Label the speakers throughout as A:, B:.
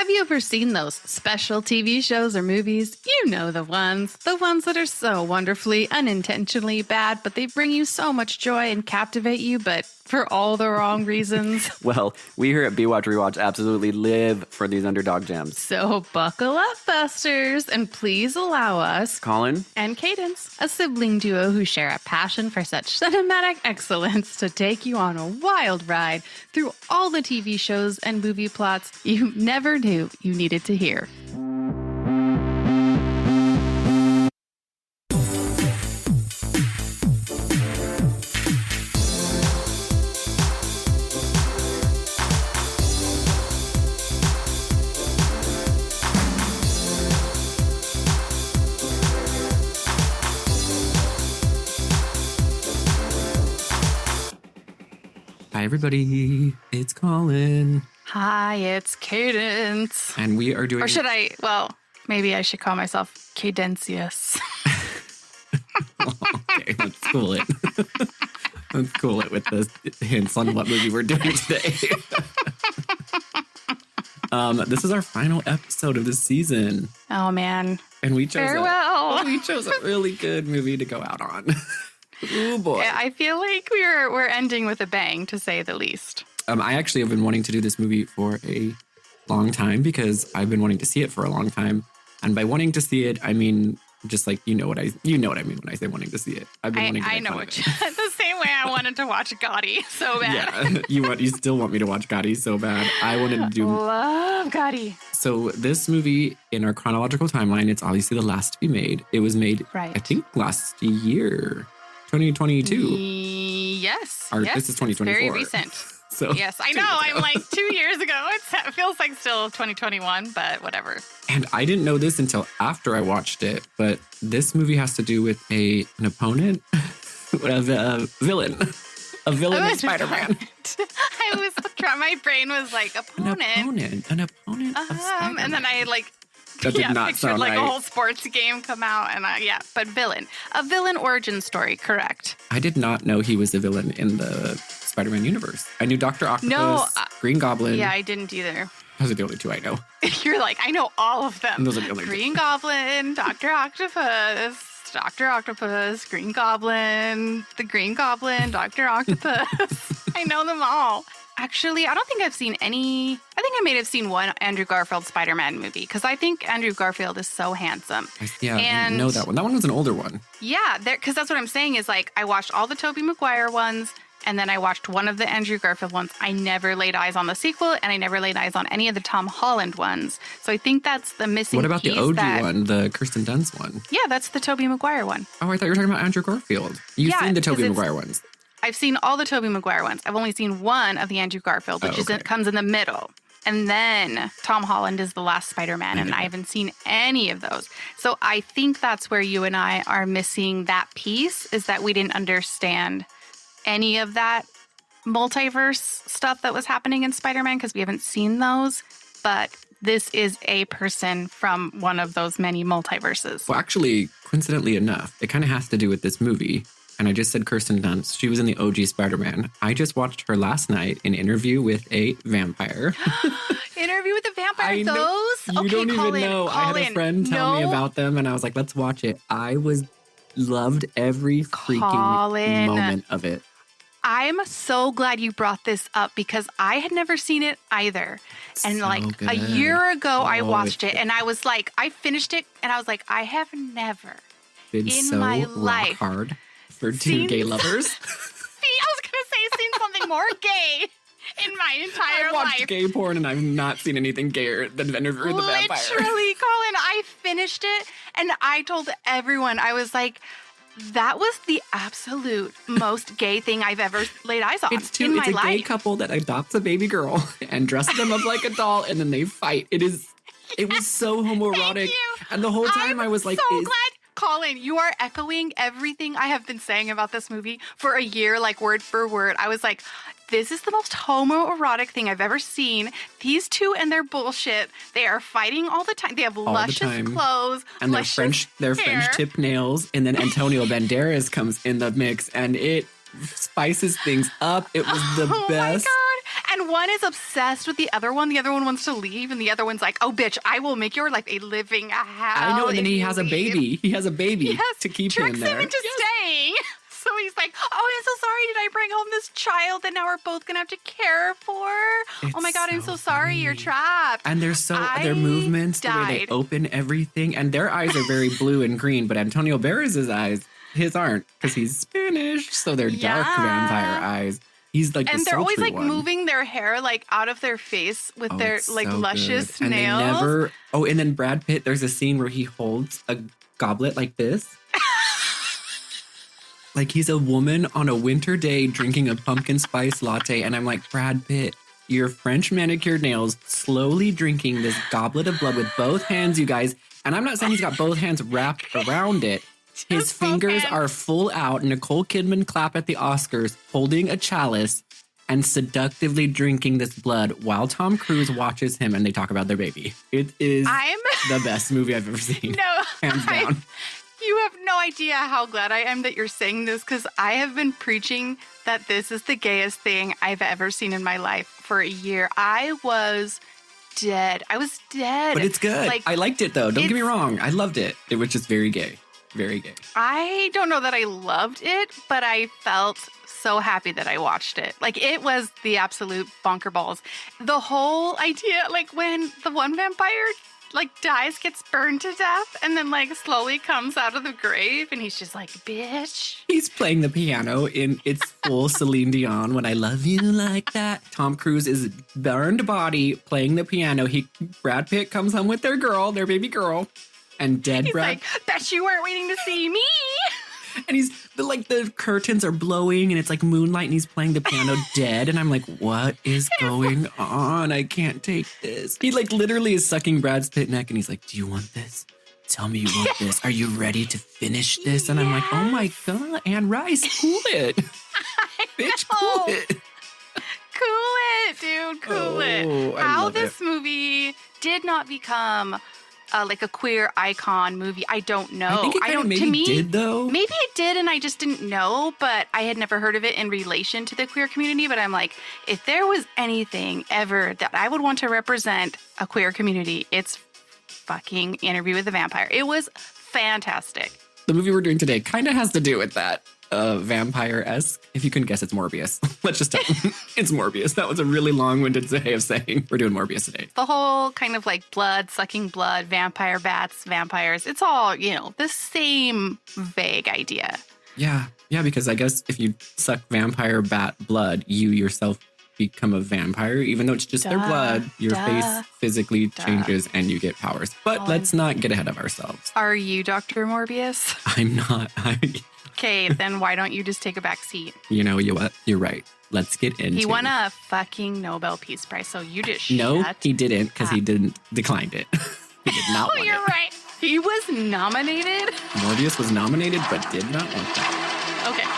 A: Have you ever seen those special TV shows or movies? You know the ones that are so wonderfully, unintentionally bad, but they bring you so much joy and captivate you, but for all the wrong reasons.
B: Well, we here at B-Watch Rewatch absolutely live for these underdog gems.
A: So buckle up, Busters, and please allow us,
B: Colin
A: and Cadence, a sibling duo who share a passion for such cinematic excellence, to take you on a wild ride through all the TV shows and movie plots you never knew you needed to hear.
B: Hi, everybody. It's Colin.
A: Hi, it's Cadence.
B: And we are doing...
A: Or should I, maybe I should call myself Cadencious.
B: Okay, let's cool it. Let's cool it with the hints on what movie we're doing today. This is our final episode of the season.
A: Oh, man.
B: And we chose
A: Farewell.
B: we chose a really good movie to go out on. Oh, boy.
A: I feel like we're ending with a bang, to say the least.
B: I actually have been wanting to do this movie for a long time because I've been wanting to see it for a long time. And by wanting to see it, I mean, just like, you know what I mean when I say wanting to see it. I've been wanting to
A: I know what the same way I wanted to watch Gotti so bad.
B: Yeah, you still want me to watch Gotti so bad. I wanted to do...
A: Love Gotti.
B: So this movie, in our chronological timeline, it's obviously the last to be made. It was made,
A: right,
B: I think, last year, 2022.
A: Yes.
B: This is 2024.
A: Very recent.
B: So,
A: yes, I know. I'm like 2 years ago. It feels like still 2021, but whatever.
B: And I didn't know this until after I watched it, but this movie has to do with an opponent, a villain. A villain in Spider-Man.
A: My brain was like, opponent.
B: An opponent of Spider-Man.
A: And then I
B: that did not
A: pictured
B: sound
A: like
B: right.
A: a whole sports game come out, and but villain. A villain origin story, correct.
B: I did not know he was a villain in the Spider-Man universe. I knew Dr. Octopus, Green Goblin.
A: Yeah, I didn't either.
B: Those are the only two I know.
A: You're like, I know all of them.
B: Those are the only
A: Green Goblin, Dr. Octopus, Green Goblin, the Green Goblin, Dr. Octopus. I know them all. Actually, I don't think I've seen any. I think I may have seen one Andrew Garfield Spider-Man movie, because I think Andrew Garfield is so handsome.
B: I know that one. That one was an older one.
A: Yeah, because that's what I'm saying is, like, I watched all the Tobey Maguire ones, and then I watched one of the Andrew Garfield ones. I never laid eyes on the sequel, and I never laid eyes on any of the Tom Holland ones. So I think that's the missing piece.
B: What about the OG one, the Kirsten Dunst one?
A: Yeah, that's the Tobey Maguire one.
B: Oh, I thought you were talking about Andrew Garfield. You've seen the Tobey Maguire ones.
A: I've seen all the Tobey Maguire ones. I've only seen one of the Andrew Garfield, which comes in the middle. And then Tom Holland is the last Spider-Man, and I haven't seen any of those. So I think that's where you and I are missing that piece, is that we didn't understand any of that multiverse stuff that was happening in Spider-Man, because we haven't seen those. But this is a person from one of those many multiverses.
B: Well, actually, coincidentally enough, it kind of has to do with this movie. And I just said Kirsten Dunst. She was in the OG Spider-Man. I just watched her last night in Interview with a Vampire.
A: Interview with a Vampire?
B: You don't even know. I had a friend tell me about them, and I was like, let's watch it. I loved every freaking moment of it.
A: I'm so glad you brought this up, because I had never seen it either. And
B: good.
A: A year ago, I watched it, and I was like, I finished it, and I was like, I have never
B: been
A: in my life
B: hard for two gay lovers.
A: I was going to say, seen something more gay in my entire life.
B: I watched gay porn, and I've not seen anything gayer than Interview with the Vampire.
A: Literally, Colin, I finished it, and I told everyone, I was like, that was the absolute most gay thing I've ever laid eyes on in my life.
B: It's a gay couple that adopts a baby girl and dresses them up like a doll, and then they fight. It was so homoerotic. And the whole time I was like,
A: so glad. Colin, you are echoing everything I have been saying about this movie for a year, like word for word. I was like, this is the most homoerotic thing I've ever seen. These two and their bullshit, they are fighting all the time. They have luscious clothes,
B: and their French tip nails. And then Antonio Banderas comes in the mix, and it spices things up. It was the best.
A: Oh my God. And one is obsessed with the other one. The other one wants to leave, and the other one's like, "Oh, bitch, I will make your life a living hell."
B: I know, and then he has a baby. He has a baby to keep him there.
A: Tricks him into staying. So he's like, "Oh, I'm so sorry. Did I bring home this child that now we're both gonna have to care for? Oh my God, I'm so sorry. You're trapped."
B: And their movements, the way they open everything, and their eyes are very blue and green, but Antonio Banderas' eyes, his aren't, because he's Spanish, so they're dark vampire eyes. He's like,
A: and they're always like
B: one.
A: moving their hair like out of their face with their like
B: so
A: luscious
B: good.
A: nails.
B: And then Brad Pitt, there's a scene where he holds a goblet like this. Like he's a woman on a winter day drinking a pumpkin spice latte. And I'm like, Brad Pitt, your French manicured nails, slowly drinking this goblet of blood with both hands, you guys. And I'm not saying he's got both hands wrapped around it. His fingers are full out. Nicole Kidman clap at the Oscars, holding a chalice and seductively drinking this blood while Tom Cruise watches him and they talk about their baby. It is the best movie I've ever seen.
A: No,
B: hands down.
A: You have no idea how glad I am that you're saying this, because I have been preaching that this is the gayest thing I've ever seen in my life for a year. I was dead.
B: But it's good. Like, I liked it though. Don't get me wrong. I loved it. It was just very gay. Very gay.
A: I don't know that I loved it, but I felt so happy that I watched it. Like, it was the absolute bonker balls. The whole idea, like when the one vampire like dies, gets burned to death, and then like slowly comes out of the grave, and he's just like, bitch.
B: He's playing the piano in its full Celine Dion, When I Love You Like That. Tom Cruise is burned body playing the piano. Brad Pitt comes home with their baby girl. And dead Brad.
A: He's like, bet you weren't waiting to see me.
B: And the curtains are blowing and it's like moonlight and he's playing the piano dead. And I'm like, what is going on? I can't take this. He like literally is sucking Brad's Pitt neck and he's like, do you want this? Tell me you want this. Are you ready to finish this? And I'm like, oh my God, Anne Rice, cool it. Bitch, cool it.
A: Cool it, dude. Cool it. How this movie did not become like a queer icon movie, I don't know.
B: I think it maybe did, though.
A: Maybe it did, and I just didn't know, but I had never heard of it in relation to the queer community. But I'm like, if there was anything ever that I would want to represent a queer community, it's fucking Interview with the Vampire. It was fantastic.
B: The movie we're doing today kind of has to do with that. Vampire-esque. If you couldn't guess, it's Morbius. Let's just tell it's Morbius. That was a really long-winded way of saying we're doing Morbius today.
A: The whole kind of like blood, sucking blood, vampire bats, vampires. It's all, the same vague idea.
B: Yeah, because I guess if you suck vampire bat blood, you yourself become a vampire. Even though it's just their blood, your face physically changes and you get powers. But let's not get ahead of ourselves.
A: Are you Dr. Morbius?
B: I'm not.
A: Okay, then why don't you just take a back seat?
B: You know what? You're right. Let's get into it.
A: He won a fucking Nobel Peace Prize, so you just
B: No, he didn't, because he declined it. He did not want it.
A: Oh, you're right. He was nominated?
B: Morbius was nominated, but did not want that.
A: Okay.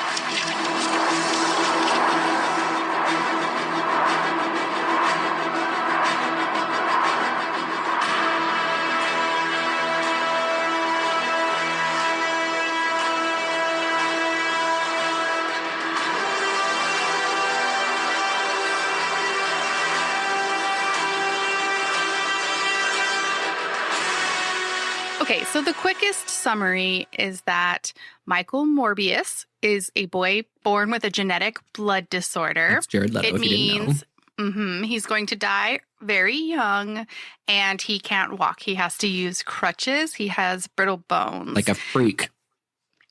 A: Okay, so the quickest summary is that Michael Morbius is a boy born with a genetic blood disorder.
B: That's Jared Leto, if you didn't know.
A: He's going to die very young, and he can't walk. He has to use crutches. He has brittle bones.
B: Like a freak.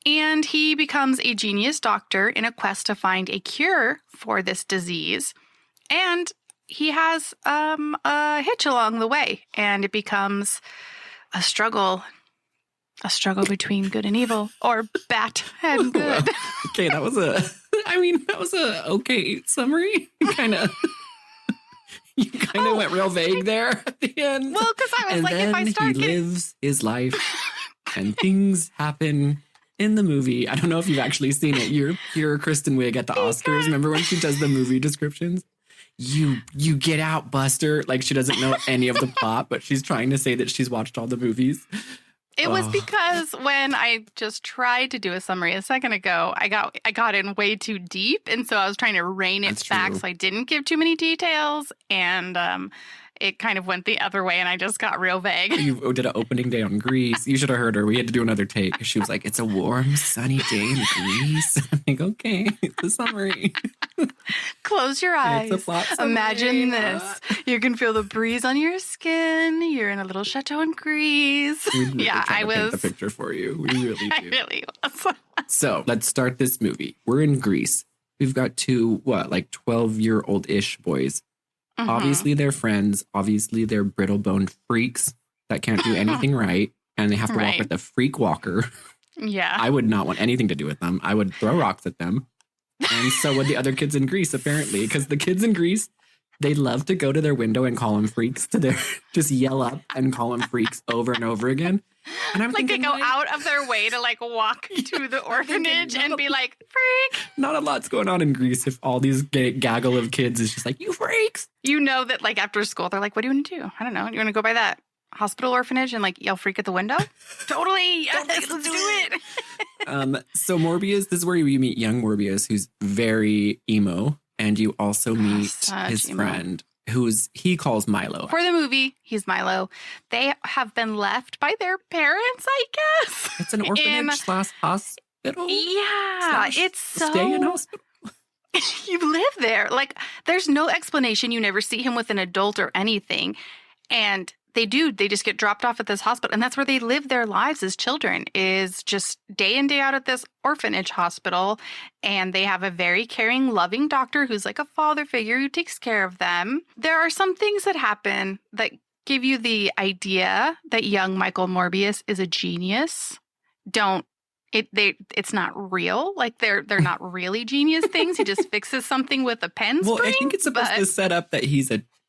A: And he becomes a genius doctor in a quest to find a cure for this disease. And he has a hitch along the way, and it becomes a struggle between good and evil, or bad and good.
B: Okay, that was a okay summary. You kind of went real vague there at the end.
A: Well, because I was
B: and
A: like,
B: then
A: if I start
B: he lives his life, and things happen in the movie. I don't know if you've actually seen it. You're Kristen Wiig at the Oscars. Remember when she does the movie descriptions? You get out, Buster. Like, she doesn't know any of the plot, but she's trying to say that she's watched all the movies.
A: It was because when I just tried to do a summary a second ago, I got in way too deep, and so I was trying to rein it back so I didn't give too many details, and it kind of went the other way, and I just got real vague.
B: You did an opening day on Greece. You should have heard her. We had to do another take. She was like, "It's a warm, sunny day in Greece." I'm like, "Okay, it's a summary."
A: Close your eyes.
B: It's a plot summary.
A: Imagine this. You can feel the breeze on your skin. You're in a little chateau in Greece.
B: I paint the picture for you. We really do.
A: I really was.
B: So let's start this movie. We're in Greece. We've got two, 12-year-old-ish boys. Mm-hmm. Obviously, they're friends. Obviously, they're brittle-boned freaks that can't do anything right. And they have to walk with a freak walker.
A: Yeah.
B: I would not want anything to do with them. I would throw rocks at them. And so would the other kids in Greece, apparently. Because the kids in Greece, they love to go to their window and call them freaks. Just yell up and call them freaks over and over again. And I'm thinking,
A: they go out of their way to walk to the orphanage and be like, freak.
B: Not a lot's going on in Greece if all these gaggle of kids is just like, you freaks.
A: You know that after school, they're like, what do you want to do? I don't know. You want to go by that hospital orphanage and yell freak at the window? Totally. Yes, let's do it.
B: So Morbius, this is where you meet young Morbius, who's very emo. And you also meet his friend, he calls Milo.
A: For the movie, he's Milo. They have been left by their parents, I guess.
B: It's an orphanage / hospital.
A: Yeah, it's so...
B: Stay in hospital.
A: You live there. There's no explanation. You never see him with an adult or anything. And they just get dropped off at this hospital. And that's where they live their lives as children, is just day in, day out at this orphanage hospital. And they have a very caring, loving doctor who's like a father figure who takes care of them. There are some things that happen that give you the idea that young Michael Morbius is a genius. It's not real. They're not really genius things. He just fixes something with a pen spring.
B: Well, I think it's supposed to set up that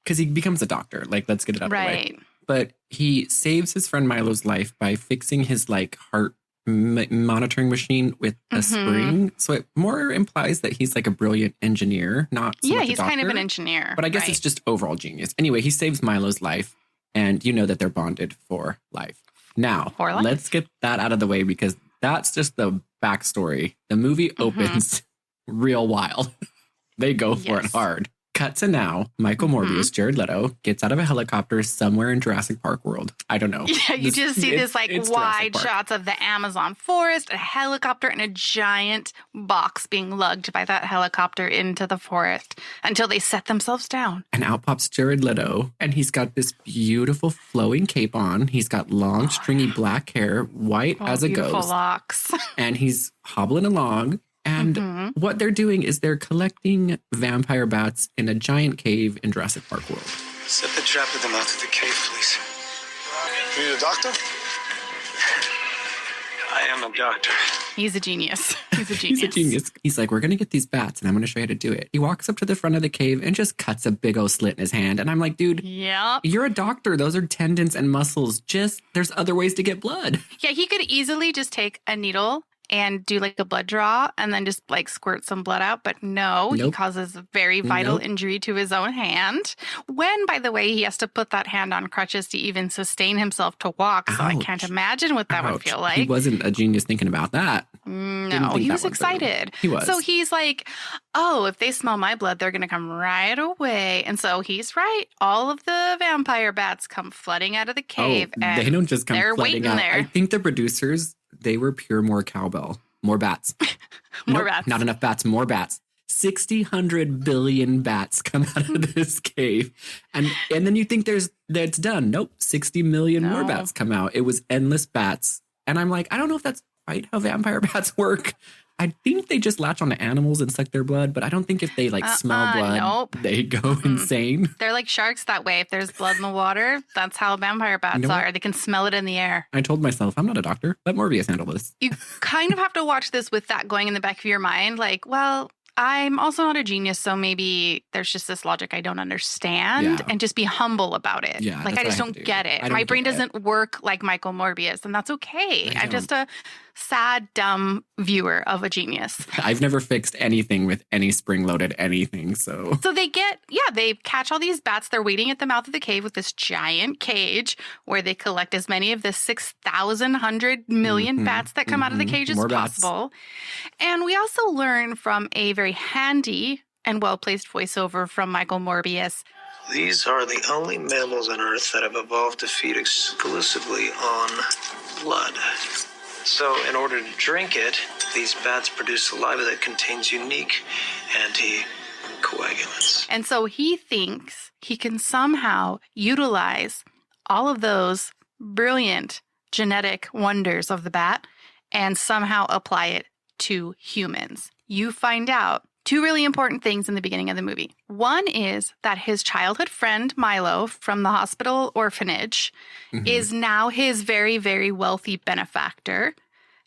B: because he becomes a doctor. Let's get it out of the way. But he saves his friend Milo's life by fixing his heart monitoring machine with a spring. So it more implies that he's a brilliant engineer, not so much a
A: he's
B: doctor.
A: Kind of an engineer.
B: But I guess it's just overall genius. Anyway, he saves Milo's life, and you know that they're bonded for life. Now, let's get that out of the way because that's just the backstory. The movie opens real wild. They go for it hard. Cut to now, Michael Morbius, Jared Leto, gets out of a helicopter somewhere in Jurassic Park world. I don't know.
A: Yeah, you just see this wide shots of the Amazon forest, a helicopter, and a giant box being lugged by that helicopter into the forest until they set themselves down.
B: And out pops Jared Leto, and he's got this beautiful flowing cape on. He's got long, stringy black hair, white as a ghost.
A: Beautiful locks.
B: And he's hobbling along. And what they're doing is they're collecting vampire bats in a giant cave in Jurassic Park world.
C: Set the trap with them out to the cave, please. You need a doctor? I am a doctor.
A: He's a genius. He's a genius.
B: He's a genius. He's like, we're going to get these bats and I'm going to show you how to do it. He walks up to the front of the cave and just cuts a big old slit in his hand. And I'm like, dude, you're a doctor. Those are tendons and muscles. There's other ways to get blood.
A: Yeah, he could easily just take a needle and do a blood draw and then just squirt some blood out. But no, he causes a very vital injury to his own hand. When, by the way, he has to put that hand on crutches to even sustain himself to walk. So I can't imagine what that would feel like.
B: He wasn't a genius thinking about that.
A: No, he was excited.
B: He was.
A: So he's like, oh, if they smell my blood, they're going to come right away. And so he's right. All of the vampire bats come flooding out of the cave. And
B: they don't just come flooding out.
A: There.
B: I think the producers, they were pure more cowbell. More bats.
A: Bats.
B: Not enough bats. More bats. 100 billion bats come out of this cave. And then you think that's done. Nope. 60 million more bats come out. It was endless bats. And I'm like, I don't know if that's quite how vampire bats work. I think they just latch onto animals and suck their blood, but I don't think if they smell blood, they go insane.
A: They're like sharks that way. If there's blood in the water, that's how vampire bats are. They can smell it in the air.
B: I told myself, I'm not a doctor. Let Morbius handle this.
A: You kind of have to watch this with that going in the back of your mind. I'm also not a genius, so maybe there's just this logic I don't understand and just be humble about it.
B: Yeah,
A: like, I just don't get it. My brain doesn't work like Michael Morbius, and that's okay. I'm just a sad, dumb viewer of a genius.
B: I've never fixed anything with any spring-loaded anything, so.
A: So they catch all these bats. They're waiting at the mouth of the cave with this giant cage where they collect as many of the 6,100 million bats that come out of the cage as possible. And we also learn from a very handy and well-placed voiceover from Michael Morbius.
D: These are the only mammals on Earth that have evolved to feed exclusively on blood. So in order to drink it, these bats produce saliva that contains unique anticoagulants.
A: And so he thinks he can somehow utilize all of those brilliant genetic wonders of the bat and somehow apply it to humans. You find out two really important things in the beginning of the movie. One is that his childhood friend, Milo, from the hospital orphanage, is now his very, very wealthy benefactor.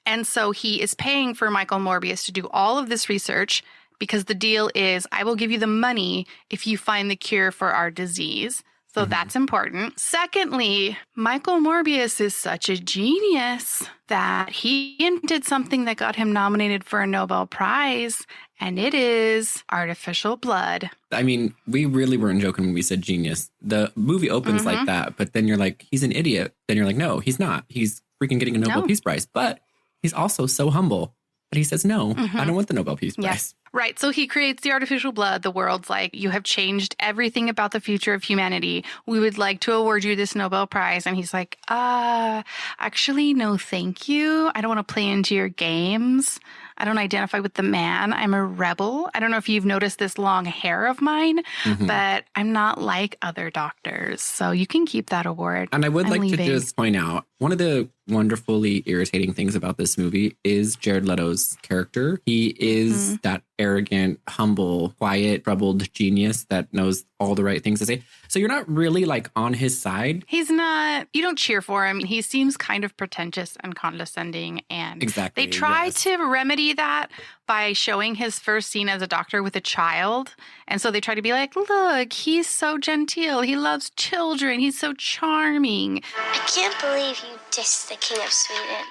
A: And so he is paying for Michael Morbius to do all of this research because the deal is, I will give you the money if you find the cure for our disease. So that's important. Secondly, Michael Morbius is such a genius that he did something that got him nominated for a Nobel Prize, and it is artificial blood.
B: I mean, we really weren't joking when we said genius. The movie opens like that, but then you're like, he's an idiot. Then you're like, no, he's not. He's freaking getting a Nobel Peace Prize. But he's also so humble that he says, no, I don't want the Nobel Peace Prize.
A: Yes. Right. So he creates the artificial blood. The world's like, you have changed everything about the future of humanity. We would like to award you this Nobel Prize. And he's like, actually, no, thank you. I don't want to play into your games. I don't identify with the man. I'm a rebel. I don't know if you've noticed this long hair of mine, but I'm not like other doctors. So you can keep that award.
B: And I would like to just point out, one of the wonderfully irritating things about this movie is Jared Leto's character. He is that arrogant, humble, quiet, troubled genius that knows all the right things to say. So you're not really like on his side.
A: He's not, you don't cheer for him. He seems kind of pretentious and condescending. And they try to remedy that by showing his first scene as a doctor with a child. And so they try to be like, look, he's so genteel. He loves children. He's so charming.
E: I can't believe you dissed the King of Sweden.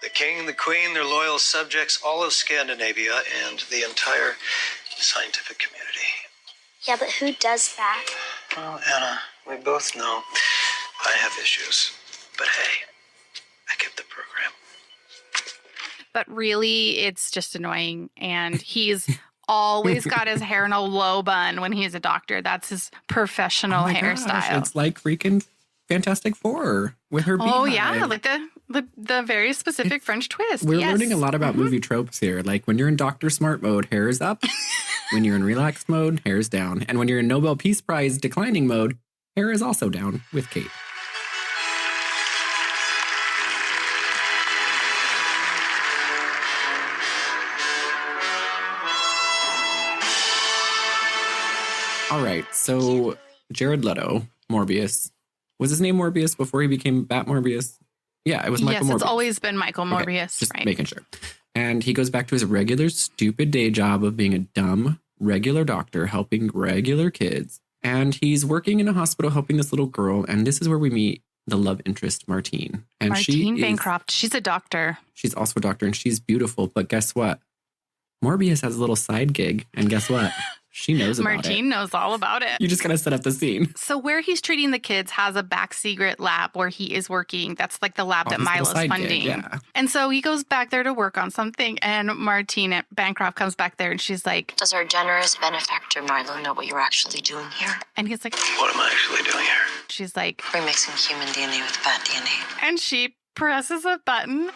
D: The king, the queen, their loyal subjects, all of Scandinavia, and the entire scientific community.
E: Yeah, but who does that?
D: Well, Anna, we both know I have issues. But hey, I kept the program.
A: But really, it's just annoying. And he's always got his hair in a low bun when he's a doctor. That's his professional hairstyle.
B: Gosh, it's like freaking Fantastic Four with her beehive.
A: Oh, yeah, like the very specific French twist.
B: We're learning a lot about movie tropes here. Like when you're in Dr. Smart mode, hair is up. When you're in relaxed mode, hair is down. And when you're in Nobel Peace Prize declining mode, hair is also down with Kate. All right, so Jared Leto, Morbius. Was his name Morbius before he became Bat Morbius? Yeah, it was Michael Morbius.
A: Yes, it's always been Michael Morbius.
B: Just making sure. And he goes back to his regular stupid day job of being a dumb, regular doctor helping regular kids. And he's working in a hospital helping this little girl. And this is where we meet the love interest, Martine. And
A: Martine Bancroft. She's a doctor.
B: She's also a doctor and she's beautiful. But guess what? Morbius has a little side gig. And guess what? She knows about it.
A: Martine knows all about it.
B: You just got to set up the scene.
A: So where he's treating the kids has a back secret lab where he is working. That's like the lab that Milo's funding.
B: Yeah.
A: And so he goes back there to work on something. And Martine Bancroft comes back there and she's like,
F: does our generous benefactor Milo know what you're actually doing here?
A: And he's like,
D: what am I actually doing here?
A: She's like,
F: remixing human DNA with bat DNA.
A: And she presses a button.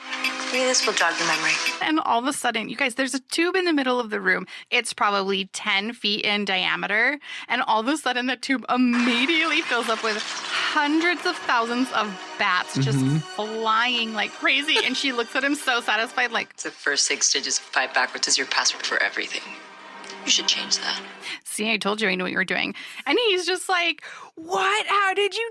F: Maybe this will jog your memory.
A: And all of a sudden, you guys, there's a tube in the middle of the room. It's probably 10 feet in diameter. And all of a sudden, the tube immediately fills up with hundreds of thousands of bats just flying like crazy. And she looks at him so satisfied, like,
F: the first 6 digits of pi backwards is your password for everything. You should change that.
A: See, I told you I knew what you were doing. And he's just like, what? How did you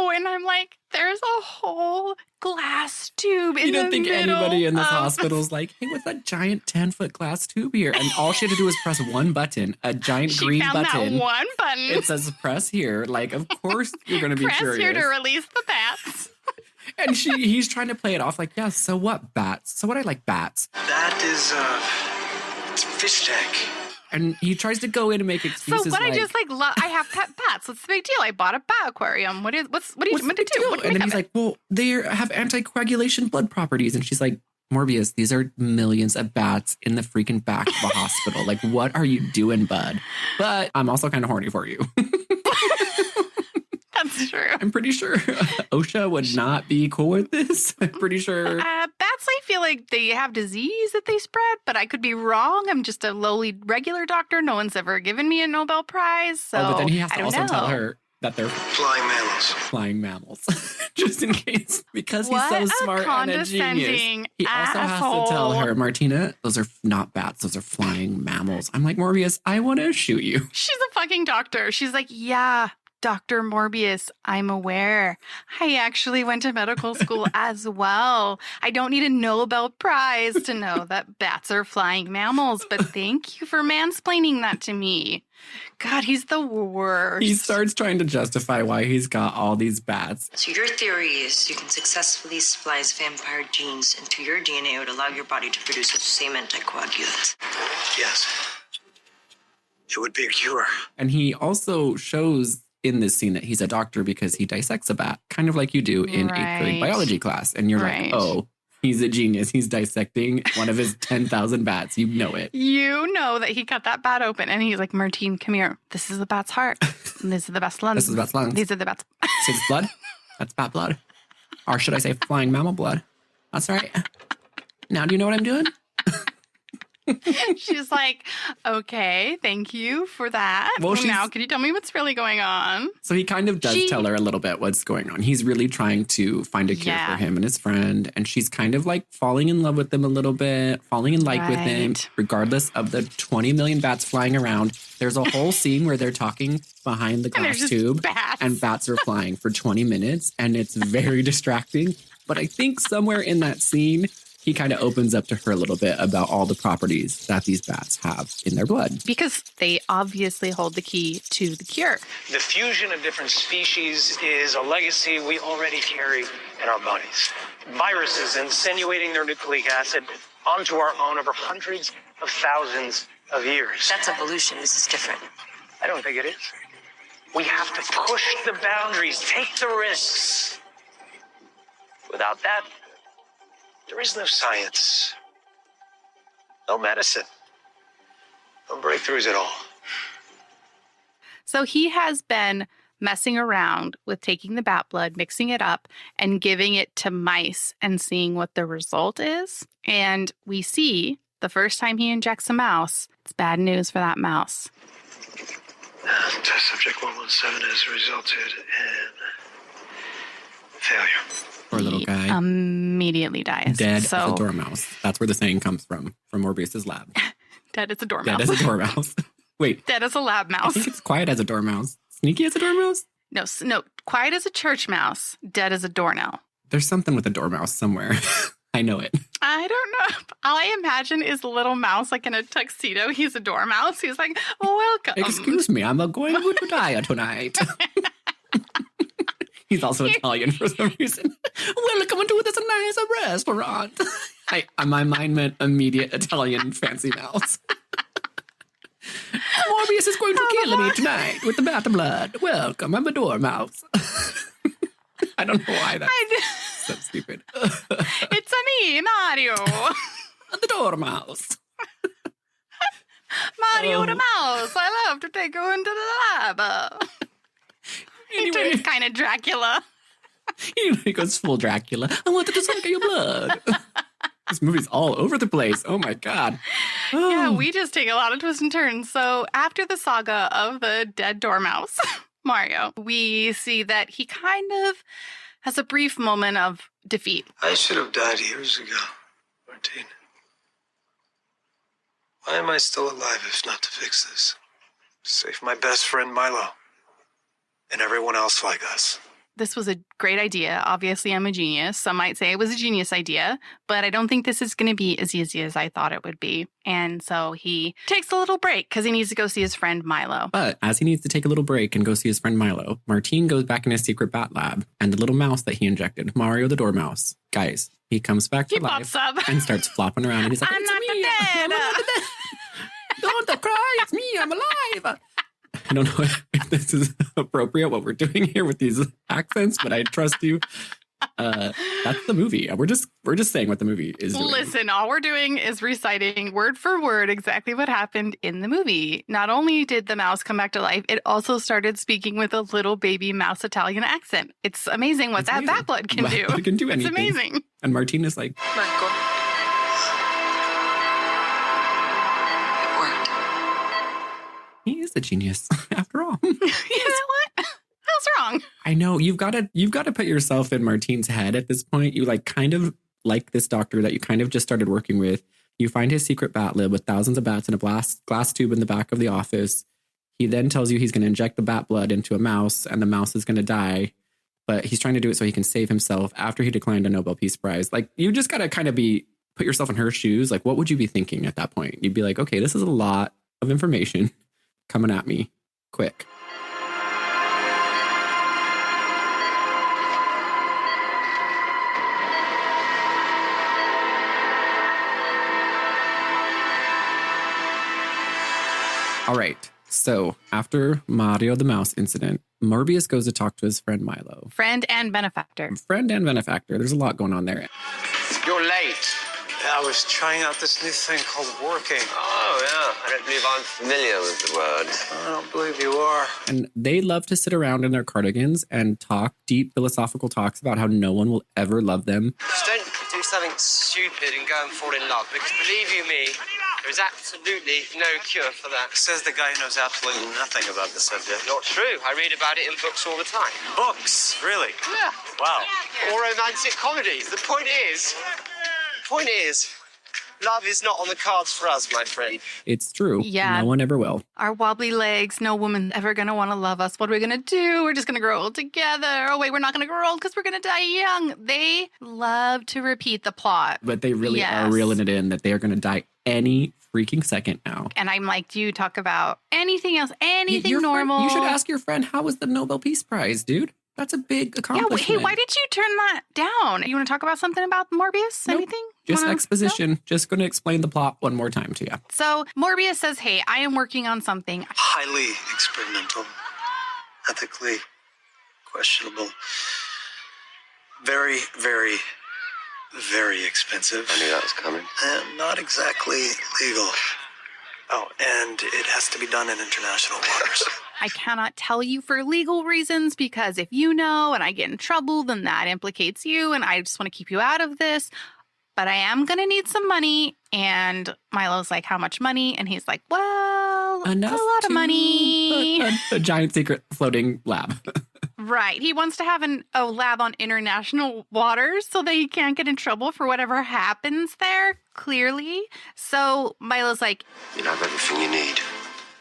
A: no. And I'm like, there's a whole glass tube in the middle.
B: You don't think anybody in this hospital is like, hey, what's that giant 10-foot glass tube here? And all she had to do was press one button, a giant green
A: found
B: button.
A: That one button.
B: It says press here. Like, of course you're going to be curious.
A: Press here to release the bats.
B: And he's trying to play it off like, yeah, so what, bats? So what, I like bats.
D: That is, it's fish tank.
B: And he tries to go in and make excuses.
A: So what
B: like,
A: I just I have pet bats. What's the big deal? I bought a bat aquarium. What are you meant to do?
B: And then he's like, well, they have anticoagulation blood properties. And she's like, Morbius, these are millions of bats in the freaking back of a hospital. Like, what are you doing, bud? But I'm also kind of horny for you.
A: That's true.
B: I'm pretty sure OSHA would not be cool with this. I'm pretty sure.
A: Bats, I feel like they have disease that they spread, but I could be wrong. I'm just a lowly regular doctor. No one's ever given me a Nobel Prize. So
B: but then he has to also tell her that they're
D: flying
B: mammals. Just in case. Because he's so smart and a genius. He also has to tell her, Martina, those are not bats. Those are flying mammals. I'm like, Morbius, I want to shoot you.
A: She's a fucking doctor. She's like, yeah, Dr. Morbius, I'm aware. I actually went to medical school as well. I don't need a Nobel Prize to know that bats are flying mammals, but thank you for mansplaining that to me. God, he's the worst.
B: He starts trying to justify why he's got all these bats.
F: So your theory is you can successfully splice vampire genes into your DNA would allow your body to produce the same anticoagulant.
D: Yes. It would be a cure.
B: And he also shows in this scene that he's a doctor because he dissects a bat, kind of like you do in 8th grade biology class. And you're like, oh, he's a genius. He's dissecting one of his 10,000 bats. You know it.
A: You know that he cut that bat open and he's like, Martine, come here. This is the bat's heart. These are the bat's lungs.
B: This is the bat's lungs.
A: These are the bat's...
B: See this blood? That's bat blood. Or should I say flying mammal blood? That's right. Now do you know what I'm doing?
A: She's like, okay, thank you for that.
B: Well,
A: now, can you tell me what's really going on?
B: So he kind of does tell her a little bit what's going on. He's really trying to find a cure for him and his friend. And she's kind of like falling in love with him a little bit, falling in like with him, regardless of the 20 million bats flying around. There's a whole scene where they're talking behind the glass tube and bats are flying for 20 minutes. And it's very distracting. But I think somewhere in that scene, he kind of opens up to her a little bit about all the properties that these bats have in their blood.
A: Because they obviously hold the key to the cure.
D: The fusion of different species is a legacy we already carry in our bodies. Viruses insinuating their nucleic acid onto our own over hundreds of thousands of years.
F: That's evolution. This is different.
D: I don't think it is. We have to push the boundaries, take the risks. Without that, there is no science, no medicine, no breakthroughs at all.
A: So he has been messing around with taking the bat blood, mixing it up, and giving it to mice and seeing what the result is. And we see the first time he injects a mouse, it's bad news for that mouse.
D: Test subject 117 has resulted in failure.
B: Poor little guy.
A: Immediately dies.
B: Dead as a dormouse. That's where the saying comes from Morbius's lab.
A: Dead as a dormouse.
B: Dead as a dormouse. Wait.
A: Dead as a lab mouse.
B: I think it's quiet as a dormouse. Sneaky as a dormouse?
A: No. Quiet as a church mouse. Dead as a doornail.
B: There's something with a dormouse somewhere. I know it.
A: I don't know. All I imagine is a little mouse like in a tuxedo. He's a dormouse. He's like, welcome.
B: Excuse me, I'm going to die tonight. He's also Italian for some reason. Welcome to this nice restaurant. My mind meant immediate Italian fancy mouse. Morbius is going to kill me tonight with the bat blood. Welcome, I'm a dormouse. I don't know why that's so stupid.
A: It's me, Mario.
B: The dormouse.
A: Mario the mouse. I love to take you into the lab.
B: Anyway,
A: he's kind of Dracula.
B: He goes full Dracula. I wanted to suck your blood. This movie's all over the place. Oh my God. Oh.
A: Yeah, we just take a lot of twists and turns. So after the saga of the dead dormouse, Mario, we see that he kind of has a brief moment of defeat.
D: I should have died years ago, Martine. Why am I still alive if not to fix this? To save my best friend Milo. And everyone else like us.
A: this was a great idea. Obviously, I'm a genius. Some might say it was a genius idea, but I don't think this is going to be as easy as I thought it would be. And so he takes a little break because he needs to go see his friend Milo.
B: But as he needs to take a little break and go see his friend Milo, Martine goes back in his secret bat lab, and the little mouse that he injected, Mario the dormouse, guys, he comes back to life and starts flopping around, and he's like,
A: I'm not
B: me.
A: dead.
B: I'm not dead. Don't cry, it's me, I'm alive. I don't know if this is appropriate, what we're doing here with these accents, but I trust you. That's the movie. We're just saying what the movie is doing.
A: Listen, all we're doing is reciting word for word exactly what happened in the movie. Not only did the mouse come back to life, it also started speaking with a little baby mouse Italian accent. It's amazing what that bat blood can do.
B: It can do anything.
A: It's amazing.
B: And Martine is like,
F: Marco. It worked.
B: he is a genius after all.
A: You know what? How's wrong?
B: I know you've got to put yourself in Martine's head at this point. You kind of like this doctor that you kind of just started working with. You find his secret bat lab with thousands of bats in a glass tube in the back of the office. He then tells you he's going to inject the bat blood into a mouse and the mouse is going to die. But he's trying to do it so he can save himself after he declined a Nobel Peace Prize. Like, you just got to kind of put yourself in her shoes. Like, what would you be thinking at that point? You'd be like, okay, this is a lot of information coming at me quick. All right. So after Mario the Mouse incident, Morbius goes to talk to his friend Milo.
A: Friend and benefactor.
B: There's a lot going on there.
C: You're late.
D: I was trying out this new thing called working.
C: Oh, yeah. I don't believe I'm familiar with the word.
D: I don't believe you are.
B: And they love to sit around in their cardigans and talk deep philosophical talks about how no one will ever love them.
C: Just don't do something stupid and go and fall in love, because believe you me, there's absolutely no cure for that.
D: Says the guy who knows absolutely nothing about the subject.
C: Not true. I read about it in books all the time.
D: Books? Really?
C: Yeah.
D: Wow.
C: Or romantic comedies. The point is, love is not on the cards for us, my friend.
B: It's true.
A: Yeah.
B: No one ever will.
A: Our wobbly legs, no woman ever going to want to love us. What are we going to do? We're just going to grow old together. Oh, wait, we're not going to grow old because we're going to die young. They love to repeat the plot.
B: But they really are reeling it in that they are going to die any freaking second now.
A: And I'm like, do you talk about anything else? Anything
B: Your
A: normal?
B: friend, you should ask your friend, how was the Nobel Peace Prize, dude? That's a big accomplishment.
A: Yeah, hey, why did you turn that down? You want to talk about something about Morbius?
B: Nope.
A: Anything?
B: Just exposition. No? Just going to explain the plot one more time to you.
A: So Morbius says, hey, I am working on something.
D: Highly experimental. Ethically questionable. Very, very, very expensive.
C: I knew that was coming.
D: And not exactly legal. Oh, and it has to be done in international waters.
A: I cannot tell you for legal reasons, because if you know and I get in trouble, then that implicates you. And I just want to keep you out of this. But I am going to need some money. And Milo's like, how much money? And he's like, well,
B: enough
A: a lot of money.
B: A giant secret floating lab.
A: Right. He wants to have a lab on international waters so that he can't get in trouble for whatever happens there, clearly. So Milo's like,
C: You have everything you need.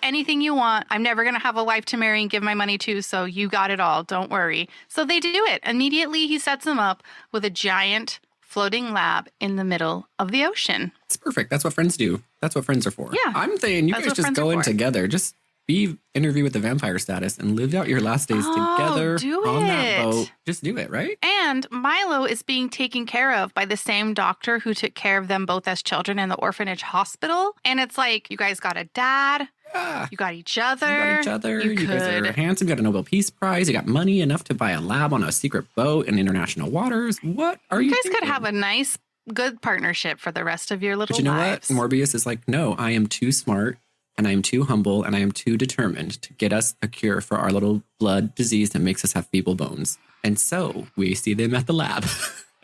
A: anything you want. I'm never going to have a wife to marry and give my money to, so you got it all. Don't worry. So they do it. Immediately, he sets him up with a giant floating lab in the middle of the ocean.
B: It's perfect. That's what friends do. That's what friends are for.
A: Yeah.
B: I'm saying you
A: That's
B: guys
A: what
B: just
A: friends
B: go
A: are
B: in
A: for.
B: together. Just be Interview with the Vampire status and live out your last days together
A: do
B: on that
A: it.
B: boat. Just do it, right?
A: And Milo is being taken care of by the same doctor who took care of them both as children in the orphanage hospital. And it's like, you guys got a dad.
B: Yeah.
A: You got each other.
B: You got each other.
A: You
B: guys are
A: could.
B: handsome. You got a Nobel Peace Prize. You got money enough to buy a lab on a secret boat in international waters. What are you
A: You guys
B: thinking?
A: could have a nice, good partnership for the rest of your little
B: But you know
A: lives.
B: what? Morbius is like, no, I am too smart and I am too humble and I am too determined to get us a cure for our little blood disease that makes us have feeble bones. And so we see them at the lab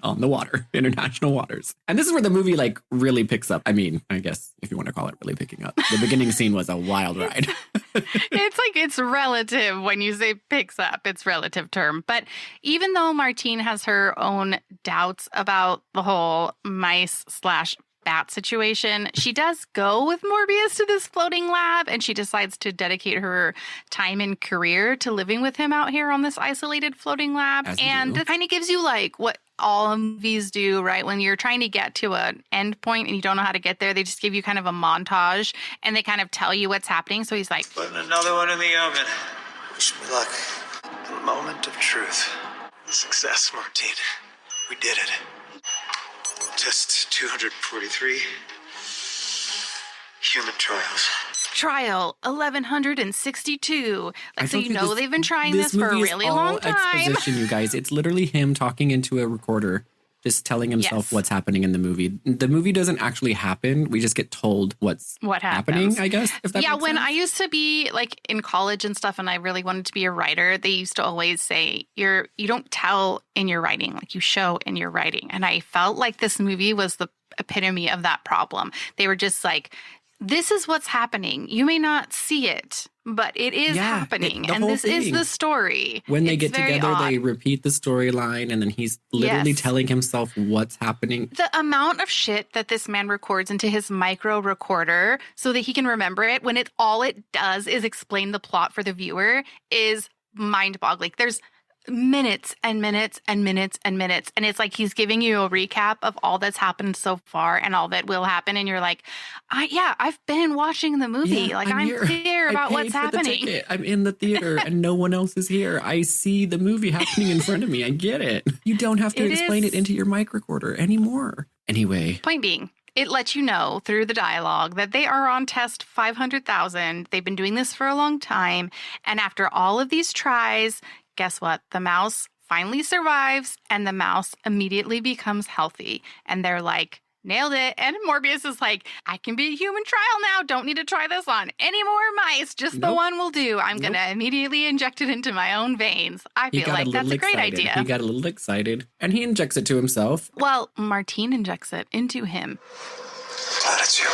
B: on the water, international waters. And this is where the movie like really picks up. I mean, I guess if you want to call it really picking up. The beginning scene was a wild ride.
A: It's relative when you say picks up. It's relative term. But even though Martine has her own doubts about the whole mice / bat situation. She does go with Morbius to this floating lab, and she decides to dedicate her time and career to living with him out here on this isolated floating lab. And it kind of gives you like what all movies do, right? When you're trying to get to an end point and you don't know how to get there, they just give you kind of a montage and they kind of tell you what's happening. So he's like,
D: Putting another one in the oven. Wish me luck. The moment of truth.
C: Success, Martine. We did it. Test 243. Human trials.
A: trial 1162. Like, so you know they've been trying
B: this
A: this for a
B: movie is
A: really
B: all
A: long time.
B: Exposition, you guys. It's literally him talking into a recorder, just telling himself what's happening in the movie. The movie doesn't actually happen. We just get told what happening, I guess. If that makes
A: when
B: sense.
A: I used to be like in college and stuff and I really wanted to be a writer, they used to always say you don't tell in your writing, like you show in your writing. And I felt like this movie was the epitome of that problem. They were just like, this is what's happening. You may not see it, but it is happening. And this is the story.
B: When they get together, they repeat the storyline, and then he's literally telling himself what's happening.
A: The amount of shit that this man records into his micro recorder so that he can remember it, when all it does is explain the plot for the viewer, is mind-boggling. There's minutes and minutes and minutes and minutes. And it's like he's giving you a recap of all that's happened so far and all that will happen. And you're like, I've been watching the movie.
B: Yeah,
A: like, I'm clear about what's happening.
B: I'm in the theater and no one else is here. I see the movie happening in front of me. I get it. You don't have to explain it into your mic recorder anymore. Anyway.
A: Point being, it lets you know through the dialogue that they are on test 500,000. They've been doing this for a long time. And after all of these tries, guess what? The mouse finally survives and the mouse immediately becomes healthy. And they're like, nailed it. And Morbius is like, I can be a human trial now. Don't need to try this on any more mice. Just the one will do. I'm going to immediately inject it into my own veins. I feel like that's a great idea.
B: He got a little excited and he injects it to himself.
A: Well, Martine injects it into him.
C: Glad it's you.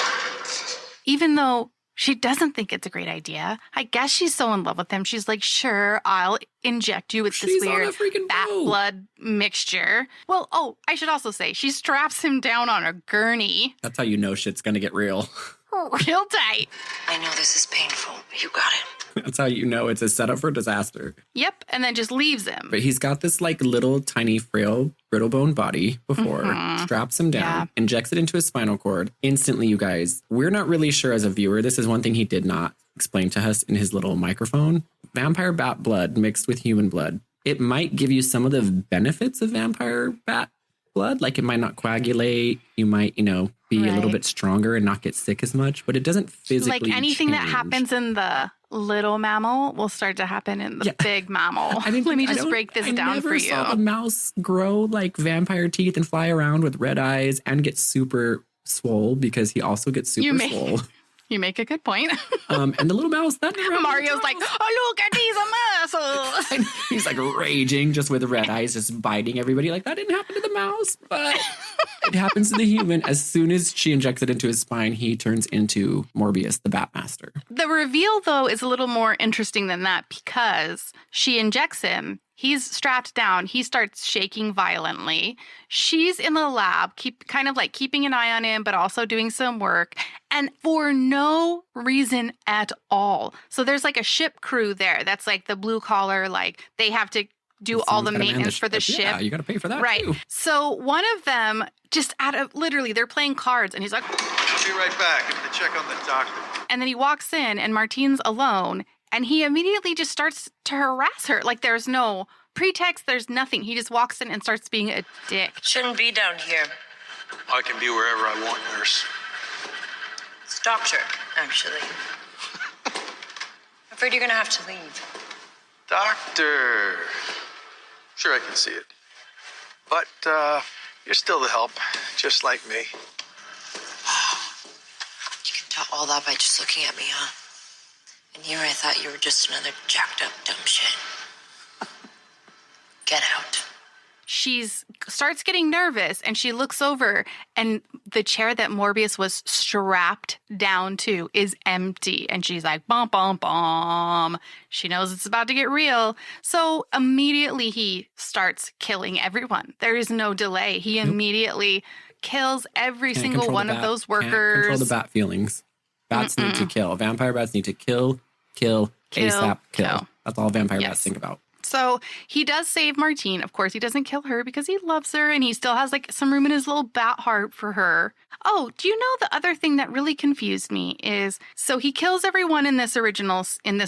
A: Even though she doesn't think it's a great idea. I guess she's so in love with him. She's like, sure, I'll inject you with this weird bat blood mixture. Well, I should also say, she straps him down on a gurney.
B: That's how you know shit's going to get real.
A: Real tight.
F: I know this is painful, but you got it.
B: That's how you know it's a setup for disaster.
A: Yep, and then just leaves him.
B: But he's got this like little tiny frail brittle bone body before, straps him down, injects it into his spinal cord. Instantly, you guys, we're not really sure as a viewer. This is one thing he did not explain to us in his little microphone. Vampire bat blood mixed with human blood. It might give you some of the benefits of vampire bat blood. Like it might not coagulate. You might, be a little bit stronger and not get sick as much, but it doesn't physically
A: like anything
B: change.
A: that happens in the little mammal will start to happen in the big mammal. Let me just break this down for you.
B: I never saw a mouse grow like vampire teeth and fly around with red eyes and get super swole because he also gets super swole.
A: You make a good point.
B: And the little mouse, that never
A: Mario's like, oh, look at these muscles.
B: He's like raging just with red eyes, just biting everybody. Like, that didn't happen to the mouse, but it happens to the human. As soon as she injects it into his spine, he turns into Morbius, the Batmaster.
A: The reveal, though, is a little more interesting than that because she injects him. He's strapped down. He starts shaking violently. She's in the lab, kind of like keeping an eye on him, but also doing some work. And for no reason at all. So there's like a ship crew there. That's like the blue collar, like they have to do all the maintenance for the ship.
B: Yeah, you got to pay for that
A: right.
B: too.
A: So one of them just literally, they're playing cards and he's like,
C: I'll be right back. I'm going to check on the doctor.
A: and then he walks in and Martine's alone. And he immediately just starts to harass her. Like there's no pretext, there's nothing. He just walks in and starts being a dick.
F: Shouldn't be down here.
C: I can be wherever I want, nurse.
F: It's doctor, actually. I'm afraid you're gonna have to leave.
C: Doctor. Sure, I can see it. But you're still the help, just like me.
F: You can tell all that by just looking at me, huh? And here I thought you were just another jacked up dumb shit. Get out.
A: She starts getting nervous and she looks over and the chair that Morbius was strapped down to is empty. And she's like, bum, bum, bum. She knows it's about to get real. So immediately he starts killing everyone. There is no delay. He immediately kills every
B: Can't
A: single
B: control
A: one
B: the
A: of
B: bat.
A: those
B: Can't
A: workers.
B: control the bat feelings. Bats need to kill. Vampire bats need to kill, ASAP, kill. That's all vampire bats think about.
A: So he does save Martine. Of course, he doesn't kill her because he loves her and he still has like some room in his little bat heart for her. Oh, do you know the other thing that really confused me is, so he kills everyone in this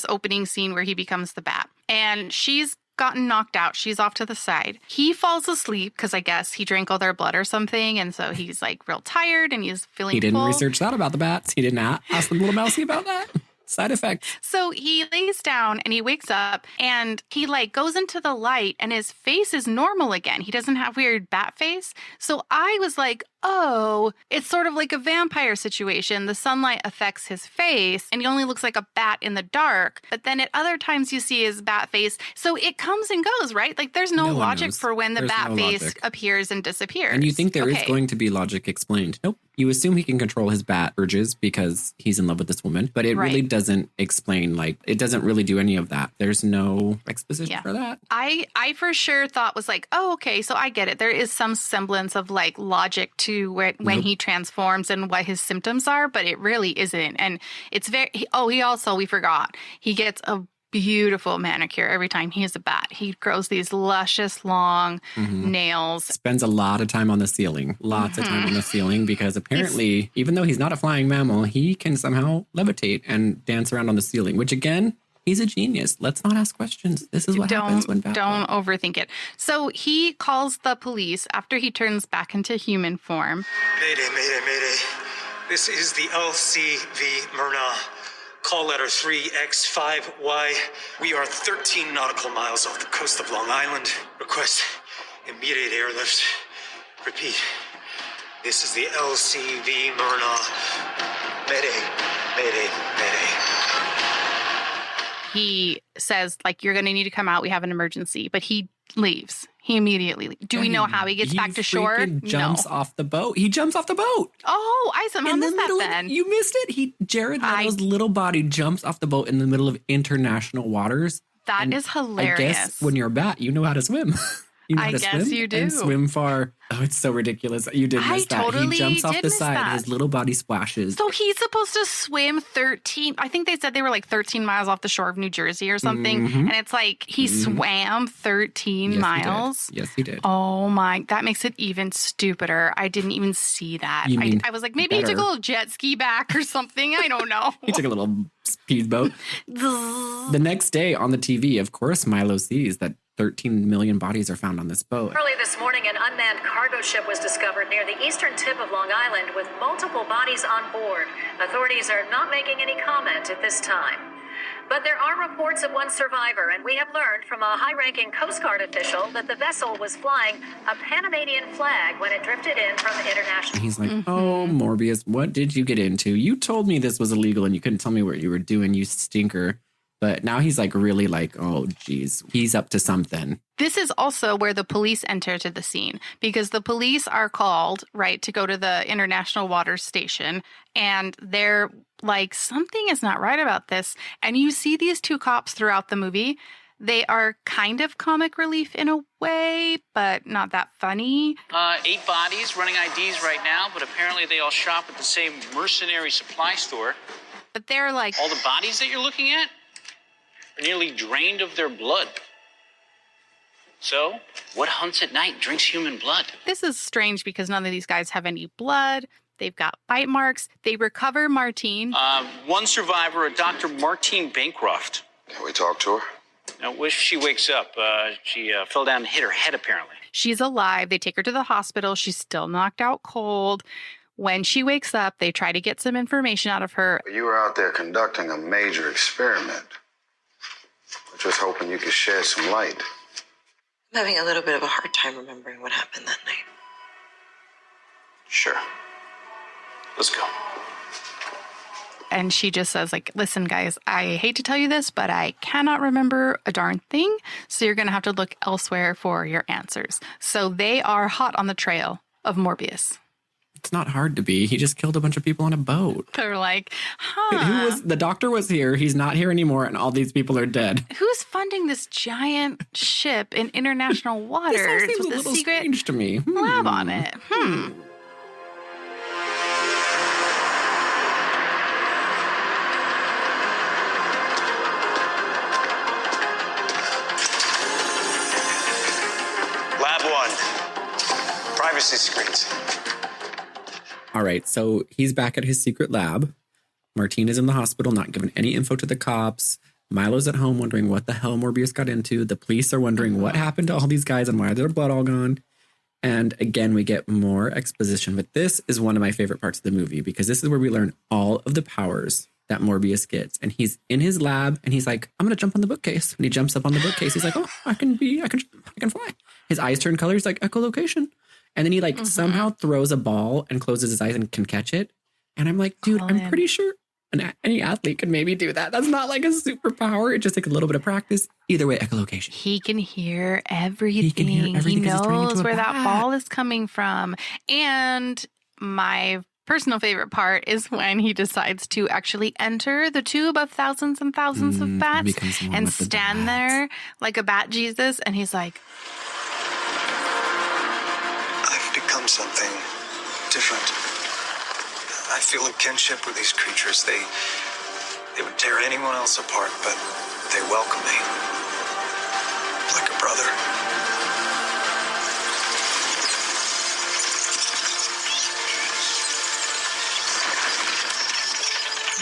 A: opening scene where he becomes the bat, and she's gotten knocked out. She's off to the side. He falls asleep because I guess he drank all their blood or something. And so he's like real tired and he's feeling
B: He didn't
A: full.
B: research that about the bats. He did not ask the little mousey about that. Side effects.
A: So he lays down and he wakes up and he like goes into the light and his face is normal again. He doesn't have weird bat face. So I was like, oh, it's sort of like a vampire situation. The sunlight affects his face and he only looks like a bat in the dark. But then at other times you see his bat face. So it comes and goes, right? Like there's no logic for when the bat face appears and disappears.
B: And you think there is going to be logic explained. Nope. You assume he can control his bat urges because he's in love with this woman, but it really doesn't explain, like, it doesn't really do any of that. There's no exposition for that.
A: I for sure thought was like, oh, okay, so I get it. There is some semblance of like logic to when he transforms and what his symptoms are, but it really isn't. And it's we forgot, he gets a beautiful manicure every time he is a bat. He grows these luscious long nails.
B: Spends a lot of time on the ceiling. Lots of time on the ceiling because apparently, even though he's not a flying mammal, he can somehow levitate and dance around on the ceiling, which again, he's a genius. Let's not ask questions. This is what happens when bats.
A: Don't overthink it. So he calls the police after he turns back into human form.
D: Mayday, mayday, mayday. This is the LCV Myrna. Call letter 3X5Y. We are 13 nautical miles off the coast of Long Island. Request immediate airlift. Repeat. This is the LCV Myrna. Mayday, mayday, mayday.
A: He says, like, you're going to need to come out. We have an emergency. But he leaves. He immediately leaves. Do we know how he gets back to shore?
B: He jumps off the boat. He jumps off the boat.
A: Oh, I somehow missed that then.
B: You missed it. Jared Leto's little body jumps off the boat in the middle of international waters.
A: That is hilarious.
B: I guess when you're a bat, you know how to swim. You know how to swim
A: you do.
B: And swim far. Oh, it's so ridiculous. You did miss that.
A: Totally
B: he jumps off the side.
A: That.
B: His little body splashes.
A: So he's supposed to swim 13. I think they said they were like 13 miles off the shore of New Jersey or something. And it's like he swam 13 miles.
B: Yes, he did.
A: Oh my, that makes it even stupider. I didn't even see that. I was like, maybe he took a little jet ski back or something. I don't know.
B: He took a little speedboat. The next day on the TV, of course, Milo sees that 13 million bodies are found on this boat.
G: Early this morning, an unmanned cargo ship was discovered near the eastern tip of Long Island with multiple bodies on board. Authorities are not making any comment at this time. But there are reports of one survivor, and we have learned from a high-ranking Coast Guard official that the vessel was flying a Panamanian flag when it drifted in from the international.
B: He's like, oh, Morbius, what did you get into? You told me this was illegal and you couldn't tell me what you were doing, you stinker. But now he's like really like, oh, geez, he's up to something.
A: This is also where the police enter to the scene because the police are called, right, to go to the International Waters Station. And they're like, something is not right about this. And you see these two cops throughout the movie. They are kind of comic relief in a way, but not that funny.
H: 8 bodies running IDs right now, but apparently they all shop at the same mercenary supply store.
A: But they're like...
H: All the bodies that you're looking at are nearly drained of their blood. So, what hunts at night drinks human blood?
A: This is strange because none of these guys have any blood. They've got bite marks. They recover Martine.
H: One survivor, a Dr. Martine Bancroft.
C: Can we talk to her?
H: Now, if she wakes up, she fell down and hit her head, apparently.
A: She's alive. They take her to the hospital. She's still knocked out cold. When she wakes up, they try to get some information out of her.
C: You were out there conducting a major experiment. Just hoping you could shed some light.
F: I'm having a little bit of a hard time remembering what happened that night.
H: Sure. Let's go.
A: And she just says, like, listen, guys, I hate to tell you this, but I cannot remember a darn thing. So you're going to have to look elsewhere for your answers. So they are hot on the trail of Morbius.
B: It's not hard to be. He just killed a bunch of people on a boat.
A: They're like, huh.
B: The doctor was here. He's not here anymore. And all these people are dead.
A: Who's funding this giant ship in international waters
B: This all seems
A: with
B: a
A: a
B: little
A: secret
B: strange to me.
A: lab on it?
D: Lab 1. Privacy screens.
B: All right, so he's back at his secret lab. Martine is in the hospital, not giving any info to the cops. Milo's at home wondering what the hell Morbius got into. The police are wondering what happened to all these guys and why is their blood all gone. And again, we get more exposition. But this is one of my favorite parts of the movie because this is where we learn all of the powers that Morbius gets. And he's in his lab and he's like, I'm going to jump on the bookcase. And he jumps up on the bookcase. He's like, oh, I can fly. His eyes turn color. He's like, echolocation. And then he like somehow throws a ball and closes his eyes and can catch it. And I'm like, dude, I'm pretty sure any athlete could maybe do that. That's not like a superpower. It just takes a little bit of practice. Either way, echolocation.
A: He can hear everything. He knows where that ball is coming from. And my personal favorite part is when he decides to actually enter the tube of thousands and thousands of bats and stand there like a bat Jesus. And he's like,
D: I've become something different. I feel a kinship with these creatures. They would tear anyone else apart, but they welcome me like a brother.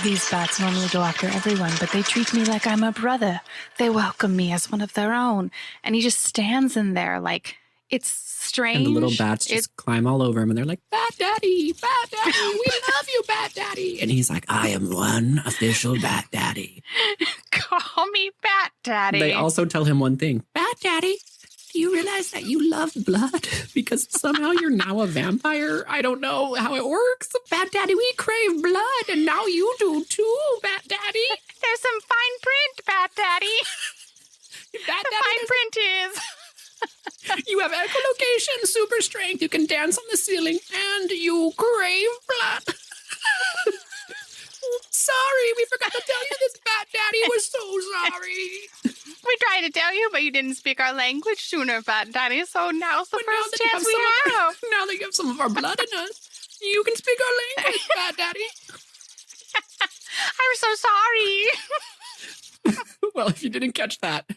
A: these bats normally go after everyone, but they treat me like I'm a brother. They welcome me as one of their own. And he just stands in there like, it's strange.
B: And the little bats just climb all over him and they're like, Bat Daddy, we love you, Bat Daddy. And he's like, I am one official Bat Daddy.
A: Call me Bat Daddy.
B: They also tell him one thing. Bat Daddy, do you realize that you love blood? Because somehow you're now a vampire? I don't know how it works. Bat Daddy, we crave blood and now you do too, Bat Daddy.
A: There's some fine print, Bat Daddy.
B: Bat
A: the fine print is...
B: You have echolocation, super strength, you can dance on the ceiling, and you crave blood. Sorry, we forgot to tell you this, Bat Daddy. We're so sorry.
A: We tried to tell you, but you didn't speak our language sooner, Bat Daddy, so now's the first chance we have.
B: Now that you have some of our blood in us, you can speak our language, Bat Daddy.
A: I'm so sorry.
B: Well, if you didn't catch that,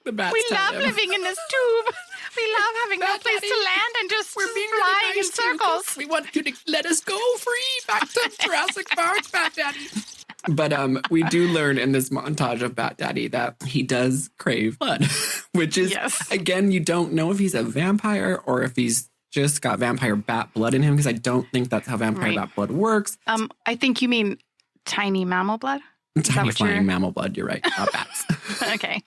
B: the bats
A: we love living in this tube. We love having no place to land and just flying really nice in circles.
B: We want you to let us go free back to Jurassic Park, Bat Daddy. But we do learn in this montage of Bat Daddy that he does crave blood, which is, again, you don't know if he's a vampire or if he's just got vampire bat blood in him, because I don't think that's how vampire bat blood works.
A: I think you mean tiny mammal blood?
B: Tiny flying mammal blood, you're right, not bats.
A: Okay.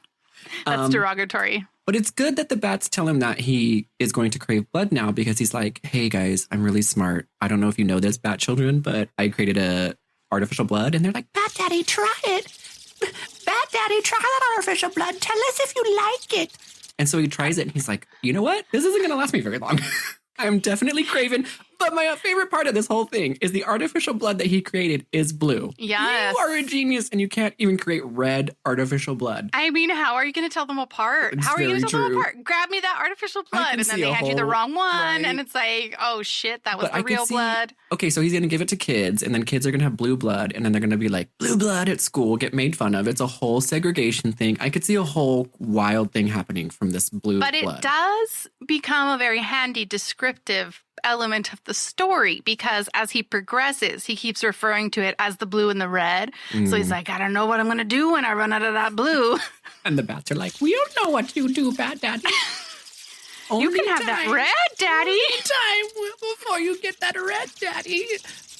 A: That's derogatory.
B: But it's good that the bats tell him that he is going to crave blood now, because he's like, hey guys, I'm really smart. I don't know if you know this, bat children, but I created a artificial blood. And they're like, Bat Daddy, try it. Bat Daddy, try that artificial blood. Tell us if you like it. And so he tries it and he's like, you know what? This isn't going to last me very long. I'm definitely craving. But my favorite part of this whole thing is the artificial blood that he created is blue.
A: Yes.
B: You are a genius and you can't even create red artificial blood.
A: I mean, how are you going to tell them apart? How are you going to tell them apart? Grab me that artificial blood. And then they hand you the wrong one. Right. And it's like, oh shit, that was the real blood.
B: Okay, so he's going to give it to kids. And then kids are going to have blue blood. And then they're going to be like, blue blood at school, get made fun of. It's a whole segregation thing. I could see a whole wild thing happening from this blue blood. But
A: it does become a very handy descriptive element of the story, because as he progresses, he keeps referring to it as the blue and the red. So he's like, I don't know what I'm going to do when I run out of that blue. And the bats are like, we don't know what you do, Bat Daddy. You can have that red, Daddy.
B: Time before you get that red, Daddy.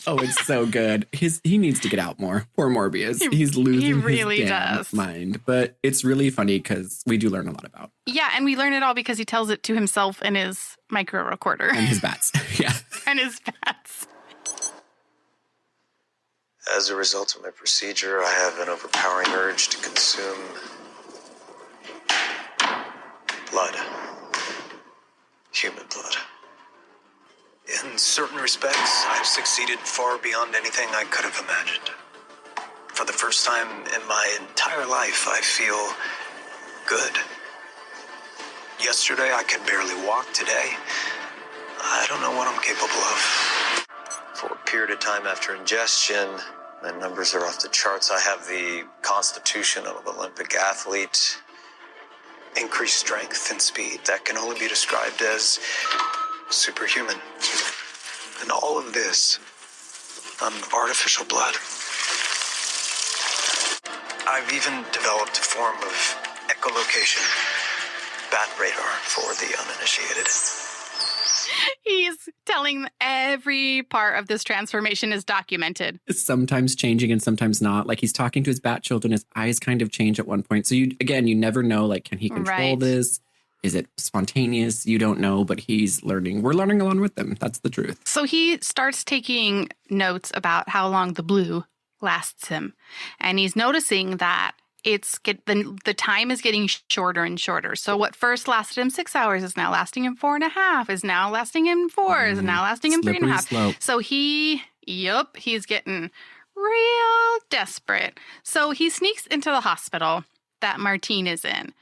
B: Oh, it's so good. He needs to get out more. Poor Morbius. He's losing his mind. But it's really funny because we do learn a lot about.
A: Yeah, and we learn it all because he tells it to himself in his micro recorder.
B: And his bats. Yeah.
A: And his bats.
D: As a result of my procedure, I have an overpowering urge to consume blood. Human blood. In certain respects, I've succeeded far beyond anything I could have imagined. For the first time in my entire life, I feel good. Yesterday, I could barely walk. Today, I don't know what I'm capable of. For a period of time after ingestion, my numbers are off the charts. I have the constitution of an Olympic athlete. increased strength and speed that can only be described as superhuman. And all of this on artificial blood. I've even developed a form of echolocation, bat radar for the uninitiated.
A: He's telling every part of this transformation is documented.
B: It's sometimes changing and sometimes not. Like he's talking to his bat children. His eyes kind of change at one point. So you never know, like, can he control this? Is it spontaneous? You don't know, but he's learning. We're learning along with them. That's the truth.
A: So he starts taking notes about how long the blue lasts him. And he's noticing that the time is getting shorter and shorter. So what first lasted him 6 hours is now lasting him 4.5, is now lasting him 4, is now lasting him 3.5.
B: Slope.
A: So he's getting real desperate. So he sneaks into the hospital that Martine is in.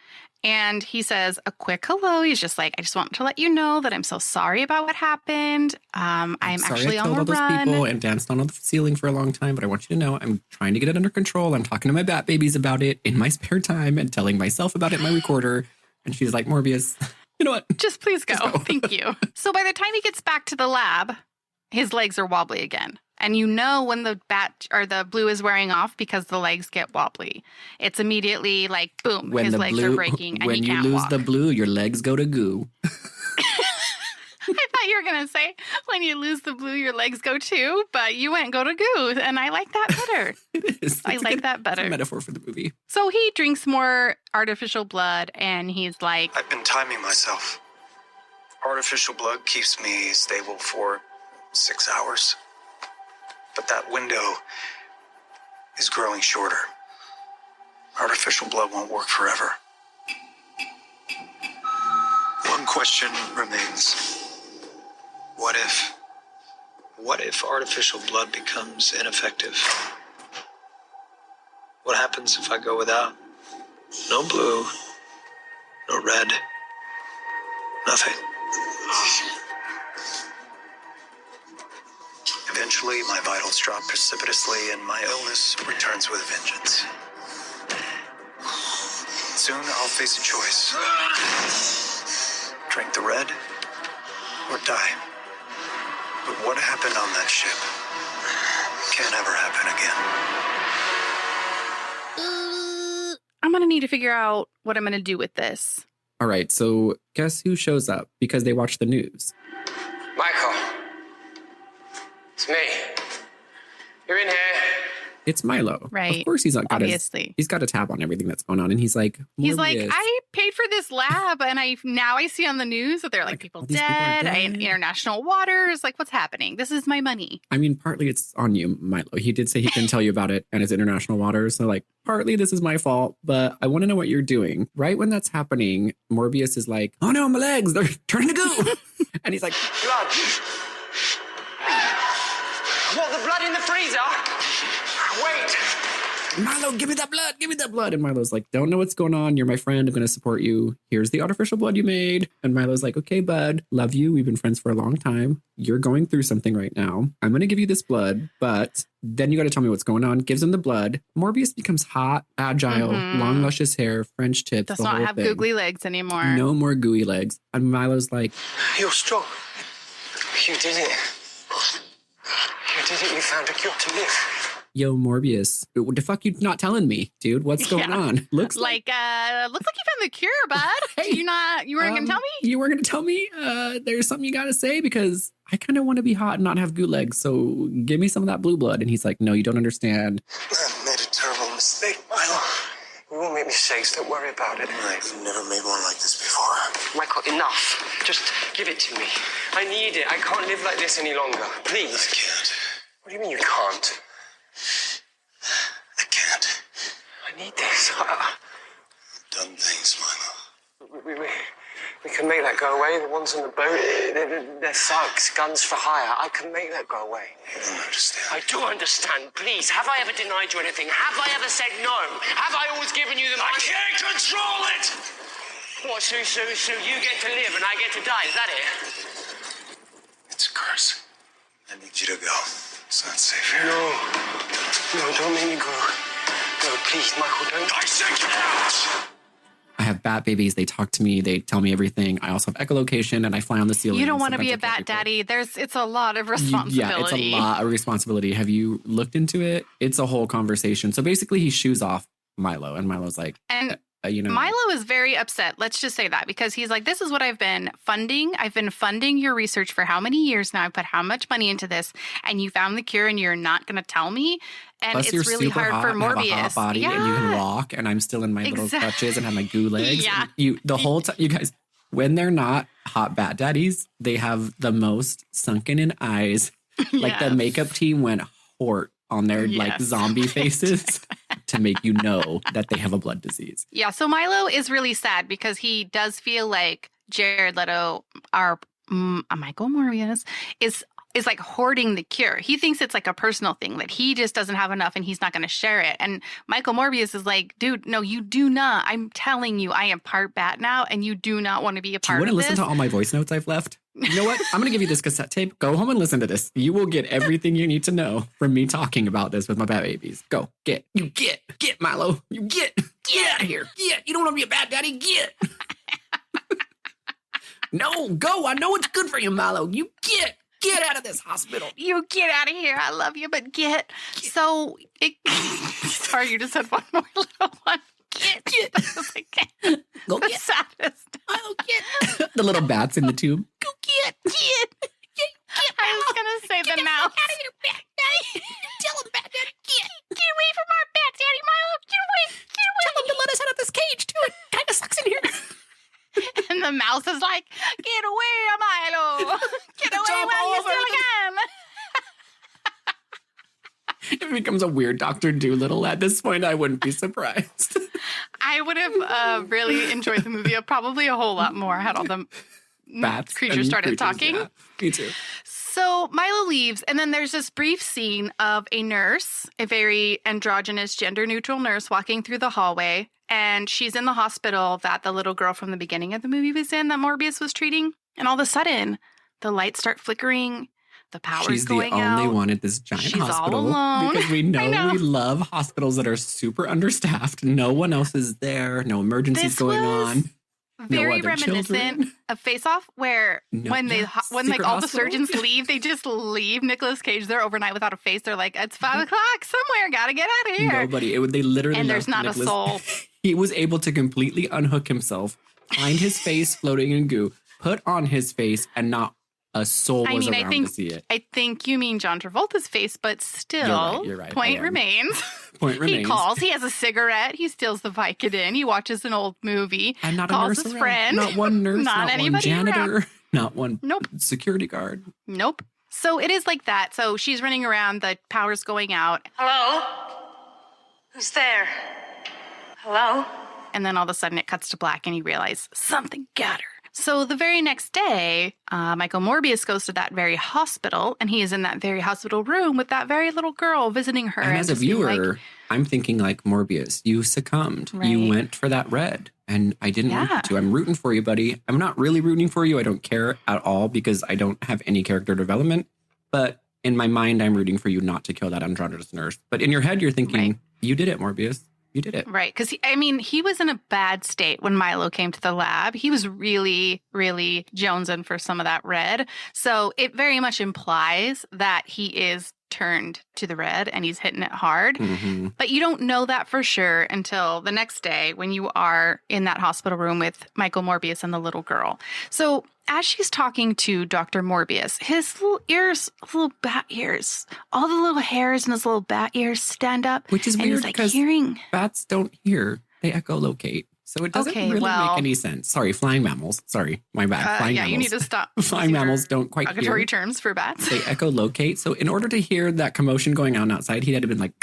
A: And he says a quick hello. He's just like, I just want to let you know that I'm so sorry about what happened. I'm actually on the run.
B: Those people and danced on the ceiling for a long time, but I want you to know I'm trying to get it under control. I'm talking to my bat babies about it in my spare time and telling myself about it in my recorder. And she's like, Morbius, you know what?
A: Just please go. Thank you. So by the time he gets back to the lab, his legs are wobbly again. And you know when the bat or the blue is wearing off because the legs get wobbly. It's immediately like, boom, his legs are breaking and he can't walk.
B: When you lose the blue, your legs go to goo.
A: I thought you were going to say, when you lose the blue, your legs go too, but you went go to goo, and I like that better.
B: It is.
A: I like that better.
B: It's a metaphor for the movie.
A: So he drinks more artificial blood, and he's like...
D: I've been timing myself. Artificial blood keeps me stable for 6 hours. But that window is growing shorter. Artificial blood won't work forever. One question remains. What if artificial blood becomes ineffective? What happens if I go without? No blue, no red, nothing. Eventually, my vitals drop precipitously and my illness returns with a vengeance. Soon, I'll face a choice. Drink the red or die. But what happened on that ship can't ever happen again.
A: I'm going to need to figure out what I'm going to do with this.
B: All right, so guess who shows up because they watch the news?
I: Michael. It's me. You're in here.
B: It's Milo.
A: Right.
B: Of course he's not got
A: obviously.
B: He's got a tab on everything that's going on. And he's like,
A: I paid for this lab and I see on the news that there are like people dead, international waters. Like, what's happening? This is my money.
B: I mean, partly it's on you, Milo. He did say he couldn't tell you about it and it's international waters. So like, partly this is my fault, but I want to know what you're doing. Right when that's happening, Morbius is like, oh no, my legs, they're turning to goo. And he's like,
I: blood. What, the blood in the freezer? Wait.
B: Milo, give me that blood. Give me that blood. And Milo's like, don't know what's going on. You're my friend. I'm going to support you. Here's the artificial blood you made. And Milo's like, okay, bud, love you. We've been friends for a long time. You're going through something right now. I'm going to give you this blood, but then you got to tell me what's going on. Gives him the blood. Morbius becomes hot, agile, long, luscious hair, French tips.
A: Does not have googly legs anymore.
B: No more gooey legs. And Milo's like,
I: you're strong. You did it. You did it. You found a cure to live.
B: Yo, Morbius, what the fuck you not telling me, dude? What's going on? Looks like
A: you found the cure, bud.
B: Hey,
A: you weren't gonna tell me?
B: You weren't gonna tell me? There's something you gotta say because I kind of want to be hot and not have goo legs. So give me some of that blue blood. And he's like, no, you don't understand.
I: I made a terrible mistake, Milo. We won't make mistakes. Don't worry about it.
D: I've never made one like this before.
I: Michael, enough. Just give it to me. I need it. I can't live like this any longer. Please.
D: I can't.
I: What do you mean you can't?
D: I can't.
I: I need this.
D: Done things, Milo.
I: We can make that go away. The ones on the boat, they're thugs, guns for hire. I can make that go away.
D: You don't understand.
I: I do understand. Please, have I ever denied you anything? Have I ever said no? Have I always given you the money?
D: I can't control it!
I: What, so you get to live and I get to die, is that it?
D: It's a curse. I need you to go. It's not safe here.
I: No, don't make me go. No, please, Michael, don't.
D: I said get out!
B: I have bat babies. They talk to me. They tell me everything. I also have echolocation and I fly on the ceiling.
A: You don't want to be a bat daddy. It's a lot of responsibility.
B: Yeah, it's a lot of responsibility. Have you looked into it? It's a whole conversation. So basically he shoos off Milo and Milo's like,
A: Milo is very upset. Let's just say that, because he's like, this is what I've been funding. I've been funding your research for how many years now? I've put how much money into this, and you found the cure and you're not going to tell me? And
B: plus
A: it's really hard for Morbius.
B: And have a hot body and you can walk, and I'm still in my little crutches and have my goo legs.
A: Yeah.
B: The whole time, you guys, when they're not hot bat daddies, they have the most sunken in eyes. Like the makeup team went hort on their like zombie faces to make you know that they have a blood disease.
A: Yeah, so Milo is really sad because he does feel like Jared Leto, our Michael Morbius, is like hoarding the cure. He thinks it's like a personal thing, that he just doesn't have enough and he's not going to share it. And Michael Morbius is like, dude, no, you do not. I'm telling you, I am part bat now, and you do not want to be a part of this.
B: Do you want to listen to all my voice notes I've left? You know what? I'm going to give you this cassette tape. Go home and listen to this. You will get everything you need to know from me talking about this with my bat babies. Go. Get Milo. Get out of here. Get. You don't want to be a bat daddy. Get. No, go. I know it's good for you, Milo. You get out of this hospital.
A: You get out of here. I love you, but get. So, sorry, you just said one more little one. Get.
B: Go
A: the
B: get.
A: saddest.
B: I'll get. The little bats in the tube. Go get.
A: I was going to say the mouse.
B: Out of here, bat daddy. Tell him, bat daddy, get.
A: Get away from our bat daddy, Milo. Get away.
B: Tell him to let us out of this cage, too. It kind of sucks in here.
A: And the mouse is like, get away, Milo. Get away while you still can.
B: It becomes a weird Dr. Dolittle at this point. I wouldn't be surprised.
A: I would have really enjoyed the movie probably a whole lot more had all the creatures started talking.
B: Yeah, me too.
A: So Milo leaves, and then there's this brief scene of a nurse, a very androgynous, gender-neutral nurse, walking through the hallway, and she's in the hospital that the little girl from the beginning of the movie was in, that Morbius was treating. And all of a sudden, the lights start flickering, the power's going out.
B: She's the only one at this giant hospital.
A: All alone.
B: Because we know we love hospitals that are super understaffed. No one else is there. No emergencies going on.
A: Very reminiscent of Face Off, where when like all the surgeons leave, they just leave Nicolas Cage there overnight without a face. They're like, it's 5 o'clock somewhere, gotta get out of here.
B: Nobody. They literally.
A: And there's not a soul.
B: He was able to completely unhook himself, find his face floating in goo, put on his face, and not a soul was around to see it.
A: I think you mean John Travolta's face, but still,
B: you're right.
A: Point remains.
B: Point remains.
A: He calls. He has a cigarette. He steals the Vicodin. He watches an old movie.
B: And not
A: calls
B: a nurse
A: his
B: around.
A: friend.
B: Not one nurse.
A: Not anybody
B: one janitor.
A: around.
B: Not one security guard.
A: Nope. So it is like that. So she's running around. The power's going out.
F: Hello? Who's there? Hello?
A: And then all of a sudden it cuts to black and you realize something got her. So the very next day, Michael Morbius goes to that very hospital, and he is in that very hospital room with that very little girl visiting her.
B: And as a viewer, I'm thinking like, Morbius, you succumbed. Right. You went for that red, and I didn't want you to. I'm rooting for you, buddy. I'm not really rooting for you. I don't care at all because I don't have any character development. But in my mind, I'm rooting for you not to kill that androgynous nurse. But in your head, you're thinking, you did it, Morbius. You did it.
A: Right. Because, he was in a bad state when Milo came to the lab. He was really, really jonesing for some of that red. So it very much implies that he is turned to the red and he's hitting it hard. Mm-hmm. But you don't know that for sure until the next day when you are in that hospital room with Michael Morbius and the little girl. So as she's talking to Dr. Morbius, his little ears, little bat ears, all the little hairs in his little bat ears stand up.
B: Which is weird because bats don't hear. They echolocate. So it doesn't really make any sense. Sorry, flying mammals. Sorry, my bad. Flying mammals.
A: You need to stop.
B: Flying mammals don't quite
A: derogatory
B: hear.
A: terms for bats.
B: They echolocate. So in order to hear that commotion going on outside, he had to have been like...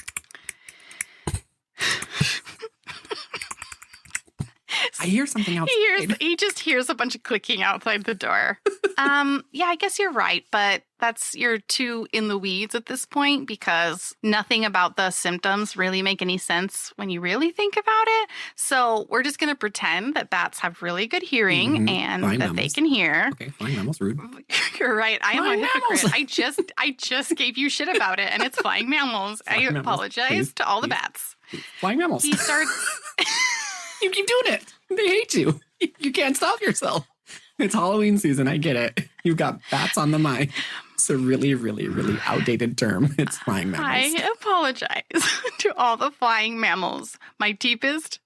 B: I hear something outside.
A: He just hears a bunch of clicking outside the door. Yeah, I guess you're right, but you're too in the weeds at this point because nothing about the symptoms really make any sense when you really think about it. So we're just going to pretend that bats have really good hearing and flying that mammals. They can hear.
B: Okay, flying mammals, rude.
A: You're right. I am a hypocrite. I just gave you shit about it, and it's flying mammals. Flying apologize to all the bats.
B: Flying mammals.
A: He starts...
B: You keep doing it. They hate you. You can't stop yourself. It's Halloween season. I get it. You've got bats on the mind. It's a really, really, really outdated term. It's flying mammals.
A: I apologize to all the flying mammals. My deepest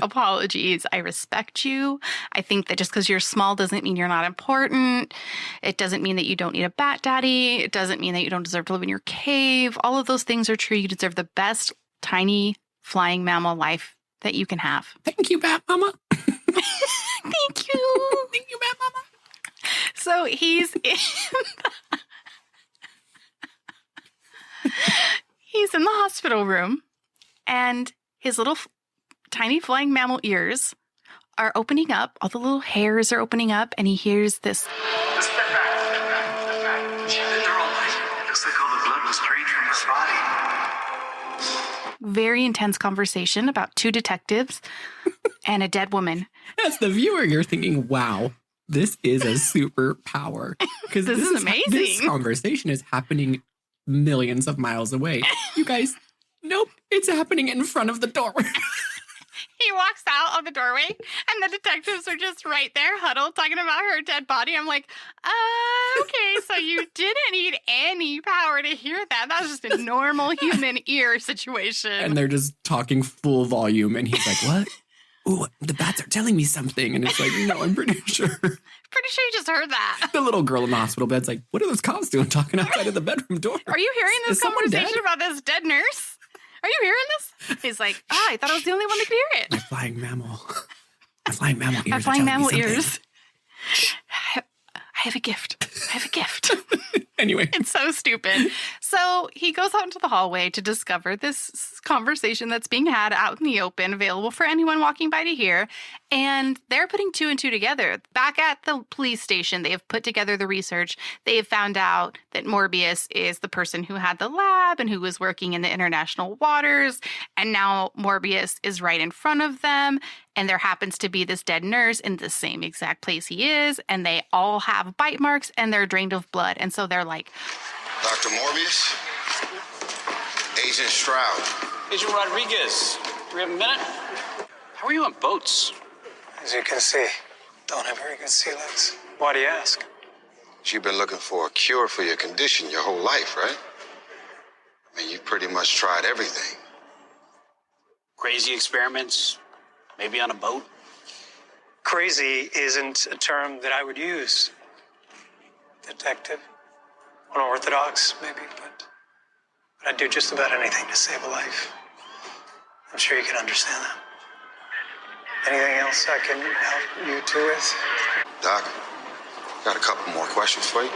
A: apologies. I respect you. I think that just because you're small doesn't mean you're not important. It doesn't mean that you don't need a bat daddy. It doesn't mean that you don't deserve to live in your cave. All of those things are true. You deserve the best tiny flying mammal life that you can have.
B: Thank you, Bat Mama.
A: Thank you.
B: Thank you, Bat Mama.
A: So he's in the hospital room, and his little tiny flying mammal ears are opening up. All the little hairs are opening up, and he hears this.
D: Step back. They're all white. Looks like all the blood was drained from his body.
A: Very intense conversation about two detectives and a dead woman.
B: As the viewer, you're thinking, wow, this is a superpower. Because
A: this is amazing.
B: This conversation is happening millions of miles away. You guys, nope, it's happening in front of the door.
A: He walks out of the doorway, and the detectives are just right there, huddled, talking about her dead body. I'm like, okay, so you didn't need any power to hear that. That was just a normal human ear situation.
B: And they're just talking full volume, and he's like, what? Ooh, the bats are telling me something. And it's like, no, I'm pretty sure.
A: Pretty sure you just heard that.
B: The little girl in the hospital bed's like, what are those cops doing talking outside of the bedroom door?
A: Are you hearing this
B: Is someone
A: conversation
B: dead?
A: about this dead nurse? Are you hearing this? He's like, I thought I was the only one that could hear it.
B: My flying mammal. My flying mammal ears.
A: My flying mammal
B: something.
A: ears. I have a gift. I have a gift.
B: Anyway.
A: It's so stupid. So he goes out into the hallway to discover this conversation that's being had out in the open, available for anyone walking by to hear. And they're putting two and two together. Back at the police station, they have put together the research. They have found out that Morbius is the person who had the lab and who was working in the international waters. And now Morbius is right in front of them. And there happens to be this dead nurse in the same exact place he is. And they all have bite marks and they're drained of blood. And so they're like,
C: Dr. Morbius, Agent Stroud.
H: Agent Rodriguez, do we have a minute? How are you on boats?
D: As you can see, don't have very good sea legs. Why do you ask?
C: You've been looking for a cure for your condition your whole life, right? I mean, you pretty much tried everything.
H: Crazy experiments, maybe on a boat?
D: Crazy isn't a term that I would use. Detective. Unorthodox, maybe, but I'd do just about anything to save a life. I'm sure you can understand that. Anything else I can help you two with?
C: Doc, got a couple more questions for you.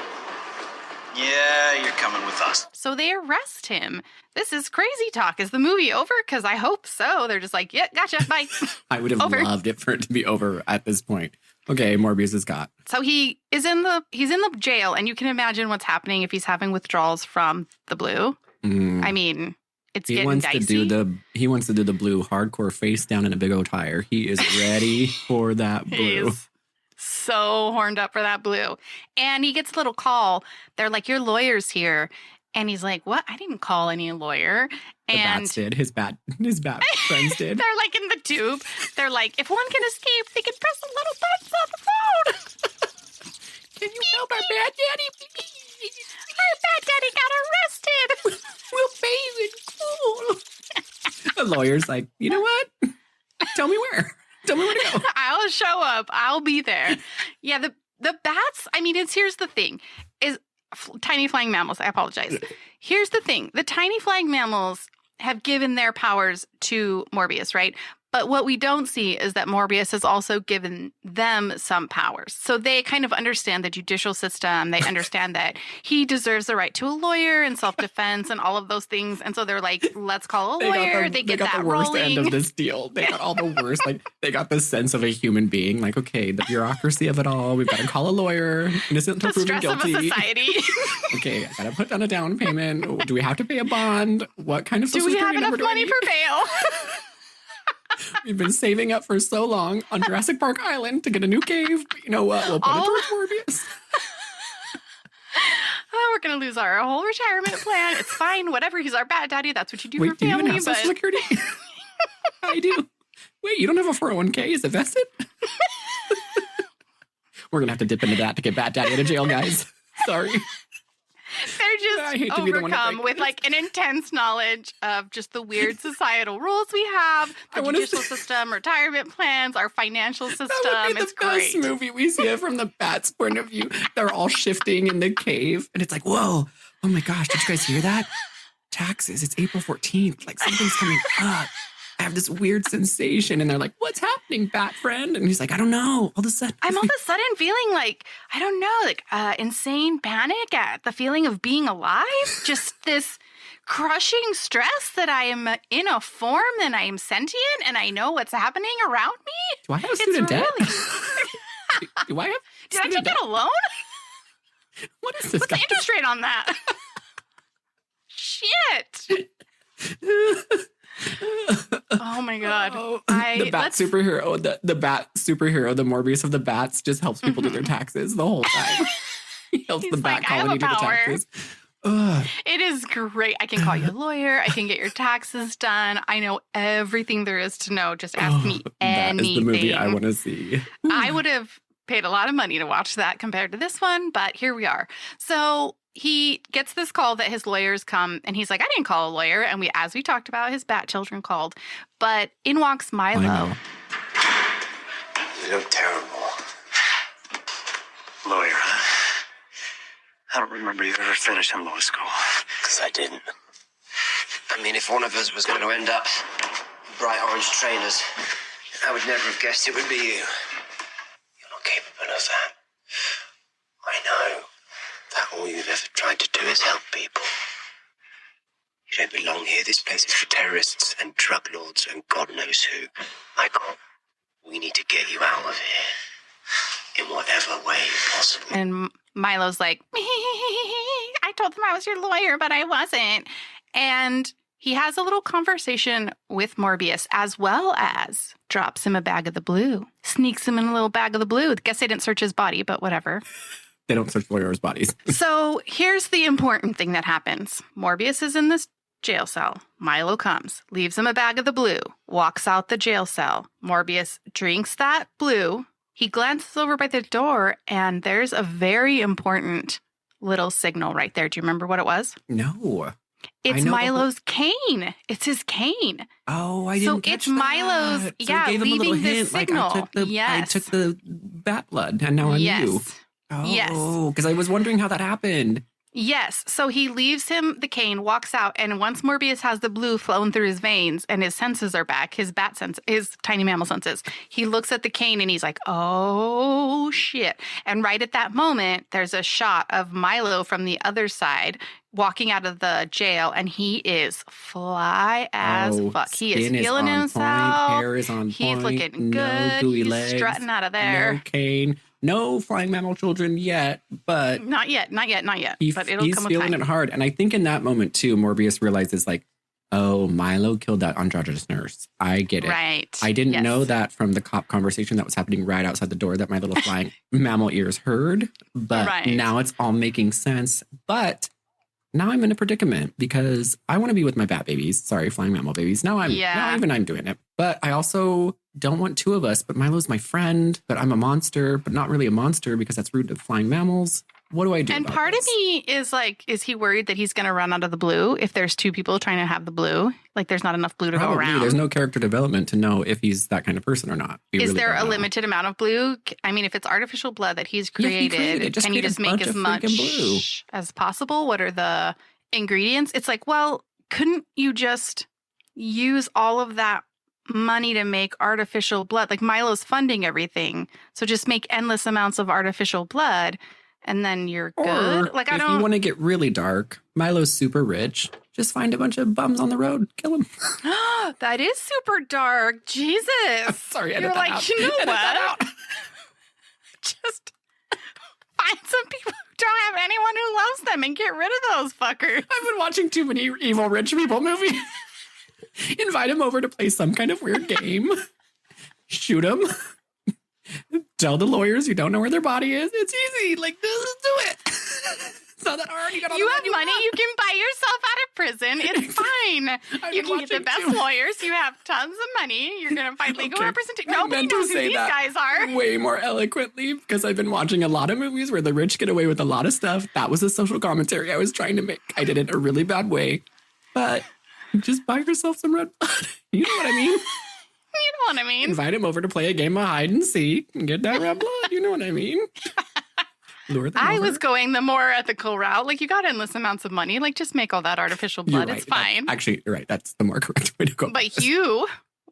H: Yeah, you're coming with us.
A: so they arrest him. This is crazy talk. Is the movie over? Because I hope so. They're just like, yeah, gotcha, bye.
B: I would have
A: Over.
B: loved it for it to be over at this point. Okay, Morbius is got.
A: So he's in the jail, and you can imagine what's happening if he's having withdrawals from the blue.
B: Mm.
A: I mean, it's
B: He
A: getting
B: wants
A: dicey.
B: he wants to do the blue hardcore face down in a big old tire. He is ready for that blue.
A: He's so horned up for that blue. And he gets a little call. They're like, your lawyer's here. And he's like, what? I didn't call any lawyer.
B: The bats did. His bat friends did.
A: They're like in the tube. They're like, if one can escape, they can press a little button on the phone.
B: Can you help our bad daddy, please?
A: Our bad daddy got arrested.
B: We'll bathe in cool. The lawyer's like, you know what? Tell me where. Tell me where to go.
A: I'll show up. I'll be there. Yeah, the bats, I mean, here's the thing. Is tiny flying mammals. I apologize. Here's the thing. The tiny flying mammals have given their powers to Morbius, right? But what we don't see is that Morbius has also given them some powers. So they kind of understand the judicial system. They understand that he deserves the right to a lawyer and self-defense and all of those things. And so they're like, let's call a lawyer. They get
B: got
A: that
B: the worst
A: rolling.
B: end of this deal. They got all the worst. Like they got the sense of a human being. Like, okay, the bureaucracy of it all. We've got to call a lawyer. Innocent
A: The
B: until proven
A: stress of a
B: guilty.
A: society.
B: Okay, I gotta put down a down payment. Do we have to pay a bond? What kind of
A: Do
B: social
A: we have
B: security
A: enough
B: number do I
A: money
B: need?
A: for bail?
B: We've been saving up for so long on Jurassic Park Island to get a new cave. But you know what? We'll put it towards Morbius.
A: Oh, we're going to lose our whole retirement plan. It's fine. Whatever. He's our bad daddy. That's what you do
B: Wait,
A: for
B: do you
A: family.
B: even have social security? I do. Wait, you don't have a 401k? Is it vested? We're going to have to dip into that to get Bat Daddy out of jail, guys. Sorry.
A: They're just overcome with like an intense knowledge of just the weird societal rules we have, the judicial system, retirement plans, our financial system.
B: That would be
A: it's
B: the best
A: great.
B: movie. We see it from the bat's point of view. They're all shifting in the cave. And it's like, whoa, oh my gosh, did you guys hear that? Taxes, it's April 14th. Like something's coming up. I have this weird sensation. And they're like, what's happening, bat friend? And he's like, I don't know. All of a sudden.
A: I'm all of a sudden feeling like, I don't know, like insane panic at the feeling of being alive. Just this crushing stress that I am in a form and I am sentient and I know what's happening around me.
B: Do I have student debt? Do I have
A: Did I take out a loan?
B: What is this?
A: What's the interest rate on that? Shit. Oh my god.
B: The bat superhero, the bat superhero, the Morbius of the bats just helps people do their taxes the whole time. He helps the bat colony do the taxes.
A: It is great. I can call you a lawyer. I can get your taxes done. I know everything there is to know. Just ask me anything.
B: That is the movie I want to see.
A: I would have paid a lot of money to watch that compared to this one, but here we are. So he gets this call that his lawyers come, and he's like, I didn't call a lawyer. And as we talked about, his bat children called. But in walks Milo.
D: You look terrible. Lawyer, huh? I don't remember you ever finishing law school. Because I didn't. I mean, if one of us was going to end up bright orange trainers, I would never have guessed it would be you. You're not capable of that. I know that all you've ever tried to do is help people. You don't belong here. This place is for terrorists and drug lords and God knows who. Michael, we need to get you out of here in whatever way possible.
A: And Milo's like, I told them I was your lawyer, but I wasn't. And he has a little conversation with Morbius, as well as drops him a bag of the blue. Sneaks him in a little bag of the blue. Guess they didn't search his body, but whatever.
B: They don't search lawyers' bodies.
A: So here's the important thing that happens. Morbius is in this jail cell. Milo comes, leaves him a bag of the blue, walks out the jail cell. Morbius drinks that blue. He glances over by the door, and there's a very important little signal right there. Do you remember what it was?
B: No.
A: It's Milo's cane. It's his cane.
B: Oh, I didn't catch
A: it's Milo's,
B: that. So it gave him a little hint,
A: signal.
B: Like I took the bat blood, and now I knew. Oh, because I was wondering how that happened.
A: Yes. So he leaves him the cane, walks out, and once Morbius has the blue flowing through his veins and his senses are back, his bat sense, his tiny mammal senses, he looks at the cane and he's like, oh, shit. And right at that moment, there's a shot of Milo from the other side walking out of the jail, and he is fly as fuck. He is feeling himself.
B: Hair is on point.
A: He's looking good. He's
B: legs,
A: strutting out of there.
B: No cane. No flying mammal children yet, but...
A: Not yet. But it'll come with time.
B: He's feeling it hard. And I think in that moment, too, Morbius realizes, like, oh, Milo killed that androgynous nurse. I get it.
A: Right.
B: I didn't know that from the cop conversation that was happening right outside the door that my little flying mammal ears heard. But now it's all making sense. But now I'm in a predicament because I want to be with my bat babies. Sorry, flying mammal babies. Now I'm doing it. But I also don't want two of us. But Milo's my friend. But I'm a monster. But not really a monster because that's rude to flying mammals. What do I do?
A: And part of me is like, is he worried that he's going to run out of the blue if there's two people trying to have the blue? Like there's not enough blue to go around.
B: There's no character development to know if he's that kind of person or not.
A: Is there a limited amount of blue? I mean, if it's artificial blood that he's created, can you just make as much blue as possible? What are the ingredients? It's like, well, couldn't you just use all of that money to make artificial blood? Like Milo's funding everything. So just make endless amounts of artificial blood. And then you're good.
B: Or if you want to get really dark, Milo's super rich. Just find a bunch of bums on the road, kill them.
A: That is super dark. Jesus.
B: Sorry,
A: you're like, out. You know what? Just find some people who don't have anyone who loves them and get rid of those fuckers.
B: I've been watching too many evil rich people movies. Invite them over to play some kind of weird game. Shoot them. Tell the lawyers you don't know where their body is. It's easy. Like, just do it. It's not that hard. You got all
A: You
B: the
A: have money. You can buy yourself out of prison. It's fine. You can get the best lawyers. You have tons of money. You're going to find legal representation. Nobody knows who these guys are.
B: Way more eloquently because I've been watching a lot of movies where the rich get away with a lot of stuff. That was a social commentary I was trying to make. I did it a really bad way. But just buy yourself some red blood. You know what I mean?
A: You know what I mean.
B: Invite him over to play a game of hide and seek and get that red blood. You know what I mean?
A: I was going the more ethical route. Like, you got endless amounts of money. Like, just make all that artificial blood.
B: Right.
A: It's fine.
B: Actually, you're right. That's the more correct way to go.
A: But you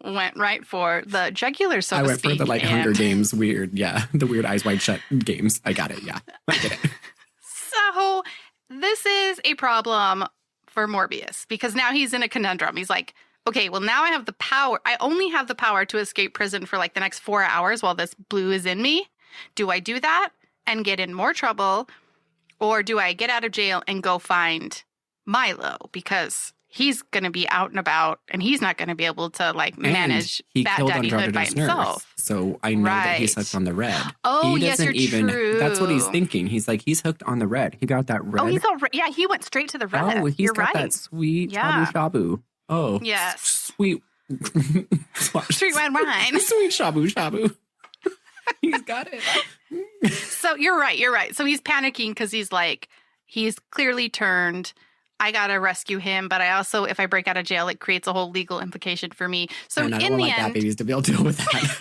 A: went right for the jugular, so to speak.
B: I went for the, like, Hunger Games weird. Yeah. The weird Eyes Wide Shut games. I got it. Yeah. I get it.
A: So this is a problem for Morbius because now he's in a conundrum. He's like, okay, well, now I have the power. I only have the power to escape prison for like the next 4 hours while this blue is in me. Do I do that and get in more trouble? Or do I get out of jail and go find Milo? Because he's going to be out and about and he's not going to be able to like manage Bat Daddy Hood by himself.
B: So I know that he's hooked on the red.
A: Oh,
B: he
A: yes, you're true.
B: That's what he's thinking. He's like, he's hooked on the red. He got that red.
A: Oh, he's all yeah, he went straight to the red.
B: Oh, he's got that sweet shabu-shabu. Oh,
A: yes.
B: Sweet.
A: Sweet red wine.
B: Sweet shabu-shabu. He's got it.
A: So you're right. So he's panicking because he's like, he's clearly turned. I got to rescue him. But I also, if I break out of jail, it creates a whole legal implication for me. So
B: and I don't
A: in
B: want
A: the
B: my
A: end,
B: bad babies to be able to deal with that.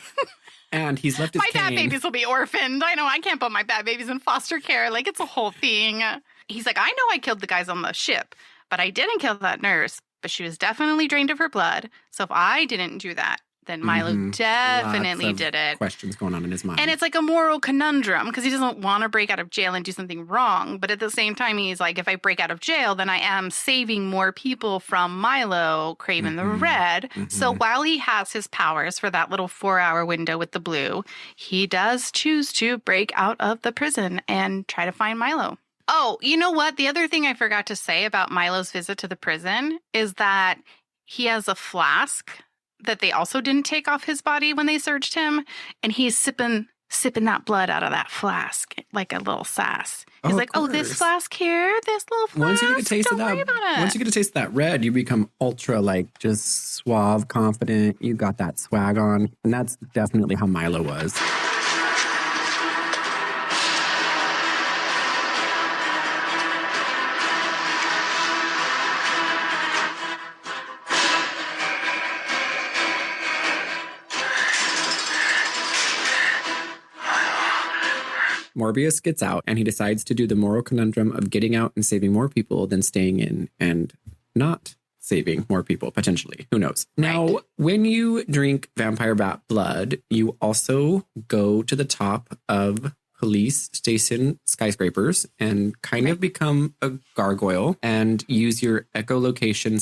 B: And he's left his
A: my bad
B: cane.
A: babies will be orphaned. I know I can't put my bad babies in foster care. Like, it's a whole thing. He's like, I know I killed the guys on the ship, but I didn't kill that nurse. But she was definitely drained of her blood. So if I didn't do that, then Milo definitely did it.
B: Questions going on in his mind.
A: And it's like a moral conundrum because he doesn't want to break out of jail and do something wrong. But at the same time, he's like, if I break out of jail, then I am saving more people from Milo, Craven the Red. So while he has his powers for that little 4-hour window with the blue, he does choose to break out of the prison and try to find Milo. Oh, you know what? The other thing I forgot to say about Milo's visit to the prison is that he has a flask that they also didn't take off his body when they searched him. And he's sipping that blood out of that flask like a little sass. He's like, oh, this flask here, this little flask.
B: Once you get a taste of that, once you get a taste of that red, you become ultra like just suave, confident. You got that swag on. And that's definitely how Milo was. Morbius gets out and he decides to do the moral conundrum of getting out and saving more people than staying in and not saving more people, potentially. Who knows? Now, when you drink vampire bat blood, you also go to the top of police station skyscrapers and kind of become a gargoyle and use your echolocation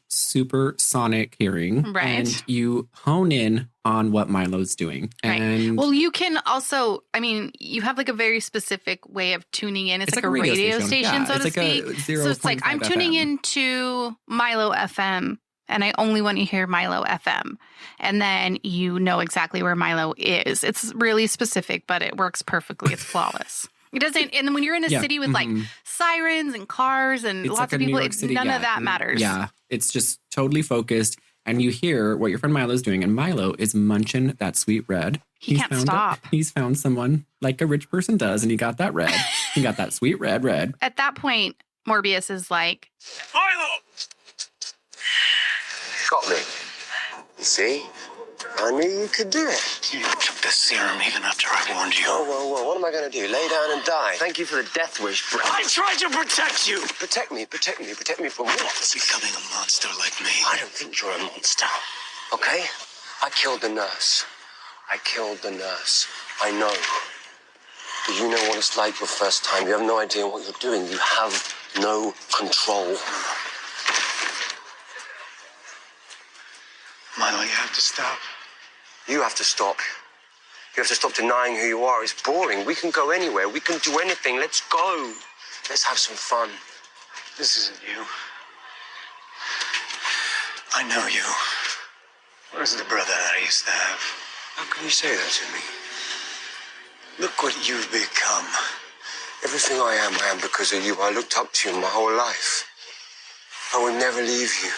B: / supersonic hearing. And you hone in on what Milo's doing. And
A: well, you can also, I mean, you have like a very specific way of tuning in. It's like a radio station, so to speak. So it's like, I'm tuning into Milo FM. And I only want to hear Milo FM. And then you know exactly where Milo is. It's really specific, but it works perfectly. It's flawless. It doesn't, and then when you're in a city with like sirens and cars and lots
B: like
A: of people, none of that matters.
B: Yeah, it's just totally focused. And you hear what your friend Milo's doing. And Milo is munching that sweet red.
A: He can't stop.
B: He's found someone like a rich person does. And he got that red. He got that sweet red.
A: At that point, Morbius is like,
C: Milo!
I: Got me. You see? I knew you could do it.
C: You took the serum even after I warned you.
I: Whoa. What am I going to do? Lay down and die? Thank you for the death wish, bro.
C: I tried to protect you!
I: Protect me from what?
C: Becoming a monster like me.
I: I don't think you're a monster. Okay? I killed the nurse. I know. But you know what it's like your first time. You have no idea what you're doing. You have no control.
C: Milo, you have to stop.
I: You have to stop. You have to stop denying who you are. It's boring. We can go anywhere. We can do anything. Let's go. Let's have some fun.
C: This isn't you. I know you. Where's the brother that I used to have?
I: How can you say that to me?
C: Look what you've become.
I: Ever Everything I am because of you. I looked up to you my whole life. I will never leave you.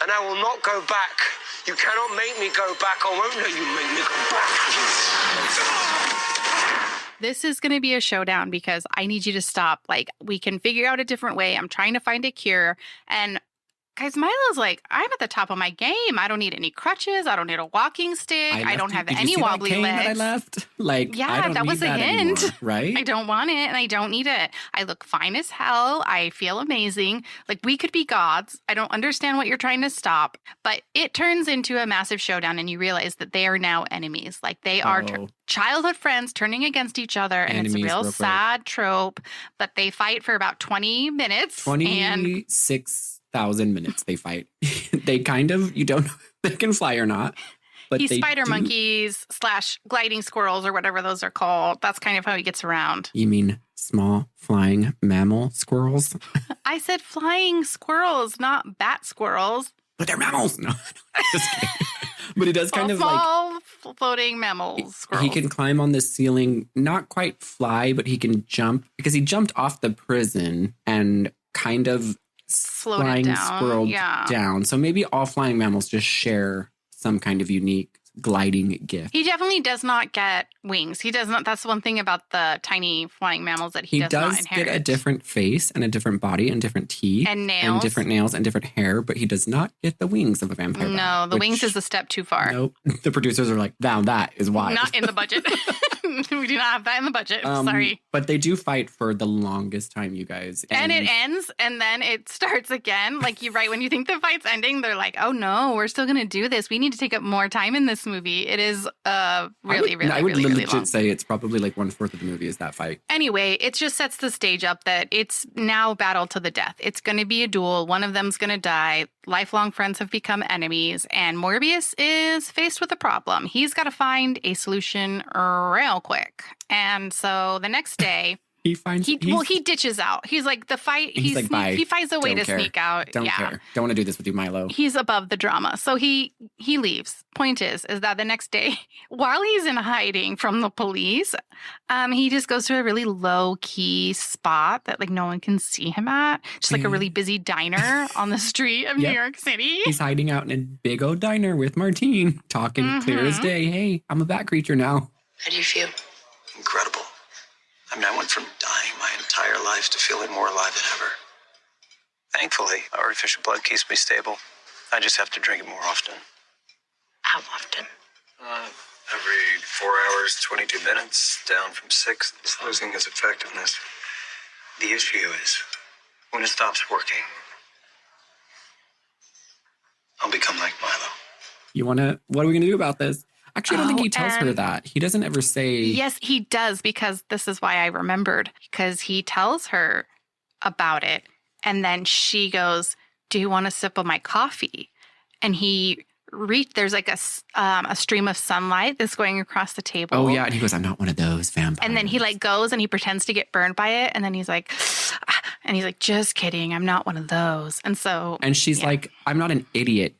I: And I will not go back. You cannot make me go back. I won't let you make me go back.
A: This is going to be a showdown because I need you to stop. Like, we can figure out a different way. I'm trying to find a cure. And guys, Milo's like, I'm at the top of my game. I don't need any crutches. I don't need a walking stick. I don't have any wobbly legs.
B: That I left? Like,
A: yeah,
B: I don't
A: that was a hint.
B: Anymore, right?
A: I don't want it and I don't need it. I look fine as hell. I feel amazing. Like, we could be gods. I don't understand what you're trying to stop. But it turns into a massive showdown and you realize that they are now enemies. Like, they are childhood friends turning against each other. And
B: enemies,
A: it's a real sad trope. But they fight for about 20 minutes.
B: 26,000 minutes they fight. They kind of, you don't know if they can fly or not. But
A: he's spider monkeys / gliding squirrels or whatever those are called. That's kind of how he gets around.
B: You mean small flying mammal squirrels?
A: I said flying squirrels, not bat squirrels.
B: But they're mammals. No, just kidding. But he does kind of
A: small floating mammals. Squirrels.
B: He can climb on the ceiling, not quite fly, but he can jump because he jumped off the prison and kind of flying squirrel down. So maybe all flying mammals just share some kind of unique gliding gift.
A: He definitely does not get wings. He does not. That's one thing about the tiny flying mammals that he does not inherit.
B: Get a different face and a different body and different teeth
A: and nails
B: and different nails and different hair, but he does not get the wings of a vampire.
A: No, the wings is a step too far.
B: Nope. The producers are like, "Now that is wild."
A: Not in the budget. We do not have that in the budget. Sorry.
B: But they do fight for the longest time, you guys.
A: And it ends, and then it starts again. Like, you're right. When you think the fight's ending, they're like, oh, no, we're still going to do this. We need to take up more time in this movie. It is really
B: legit say it's probably like 1/4 of the movie is that fight.
A: Anyway, it just sets the stage up that it's now battle to the death. It's going to be a duel. One of them's going to die. Lifelong friends have become enemies, and Morbius is faced with a problem. He's got to find a solution real quick. And so the next day, he ditches out. He's like, the fight, he finds a way to sneak out.
B: Don't care. Don't want to do this with you, Milo.
A: He's above the drama. So he leaves. Point is that the next day, while he's in hiding from the police, he just goes to a really low-key spot that like no one can see him at. Just like a really busy diner on the street of New York City.
B: He's hiding out in a big old diner with Martine, talking clear as day. Hey, I'm a bat creature now.
F: How do you feel?
D: Incredible. I mean, I went from dying my entire life to feeling more alive than ever. Thankfully, artificial blood keeps me stable. I just have to drink it more often.
F: How often?
D: Every 4 hours, 22 minutes, down from 6. It's losing its effectiveness. The issue is, when it stops working, I'll become like Milo.
B: What are we going to do about this? Actually, I don't think he tells her that. He doesn't ever say...
A: Yes, he does, because this is why I remembered. Because he tells her about it, and then she goes, do you want a sip of my coffee? And there's like a stream of sunlight that's going across the table.
B: Oh, yeah, and he goes, I'm not one of those vampires.
A: And then he like goes and he pretends to get burned by it, and then he's like, just kidding, I'm not one of those. And so...
B: And she's like, I'm not an idiot.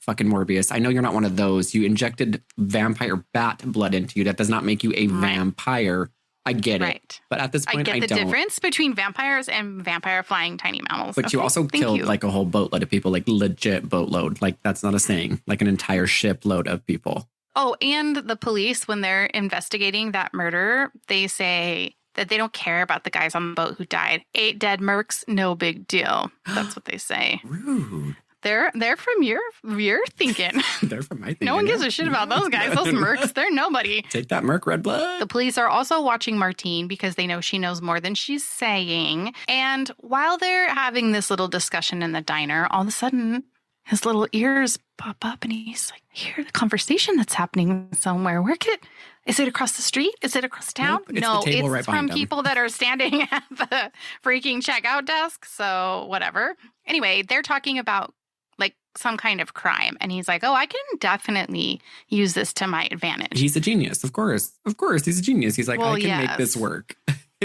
B: Fucking Morbius. I know you're not one of those. You injected vampire bat blood into you. That does not make you a vampire. I get it. But at this point, I
A: get the difference between vampires and vampire flying tiny mammals.
B: But you also killed like a whole boatload of people, like legit boatload. Like that's not a saying. Like an entire shipload of people.
A: Oh, and the police, when they're investigating that murder, they say that they don't care about the guys on the boat who died. 8 dead mercs, no big deal. That's what they say.
B: Rude.
A: They're from your thinking.
B: They're from my thinking.
A: No one gives a shit about those guys. Those mercs, they're nobody.
B: Take that, merc, red blood.
A: The police are also watching Martine because they know she knows more than she's saying. And while they're having this little discussion in the diner, all of a sudden, his little ears pop up and he's like, hear the conversation that's happening somewhere. Is it across the street? Is it across town?
B: Nope, it's
A: from people that are standing at the freaking checkout desk. So whatever. Anyway, they're talking about like some kind of crime. And he's like, oh, I can definitely use this to my advantage.
B: He's a genius. Of course, he's a genius. He's like, I can make this work.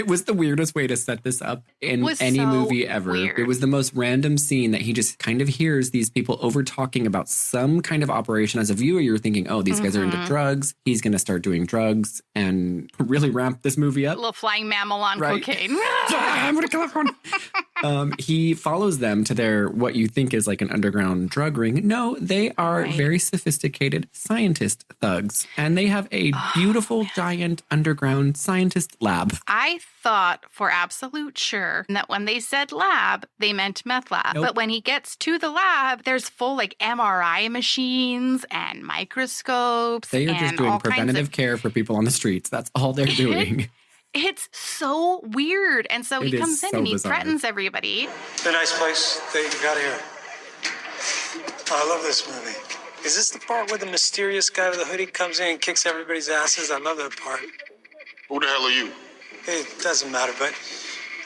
B: It was the weirdest way to set this up in any movie ever.
A: Weird.
B: It was the most random scene that he just kind of hears these people over talking about some kind of operation. As a viewer, you're thinking, oh, these guys are into drugs. He's going to start doing drugs and really ramp this movie up.
A: A little flying mammal on cocaine.
B: I'm going to kill everyone. He follows them to their, what you think is like an underground drug ring. No, they are very sophisticated scientist thugs. And they have a beautiful, giant underground scientist lab.
A: I thought for absolute sure that when they said lab, they meant meth lab.
B: Nope.
A: But when he gets to the lab, there's full like MRI machines and microscopes.
B: They are just doing preventative care for people on the streets. That's all they're doing.
A: It's so weird. And so he comes in and he threatens everybody.
D: It's a nice place that you got here. I love this movie. Is this the part where the mysterious guy with the hoodie comes in and kicks everybody's asses? I love that part.
C: Who the hell are you?
D: It doesn't matter, but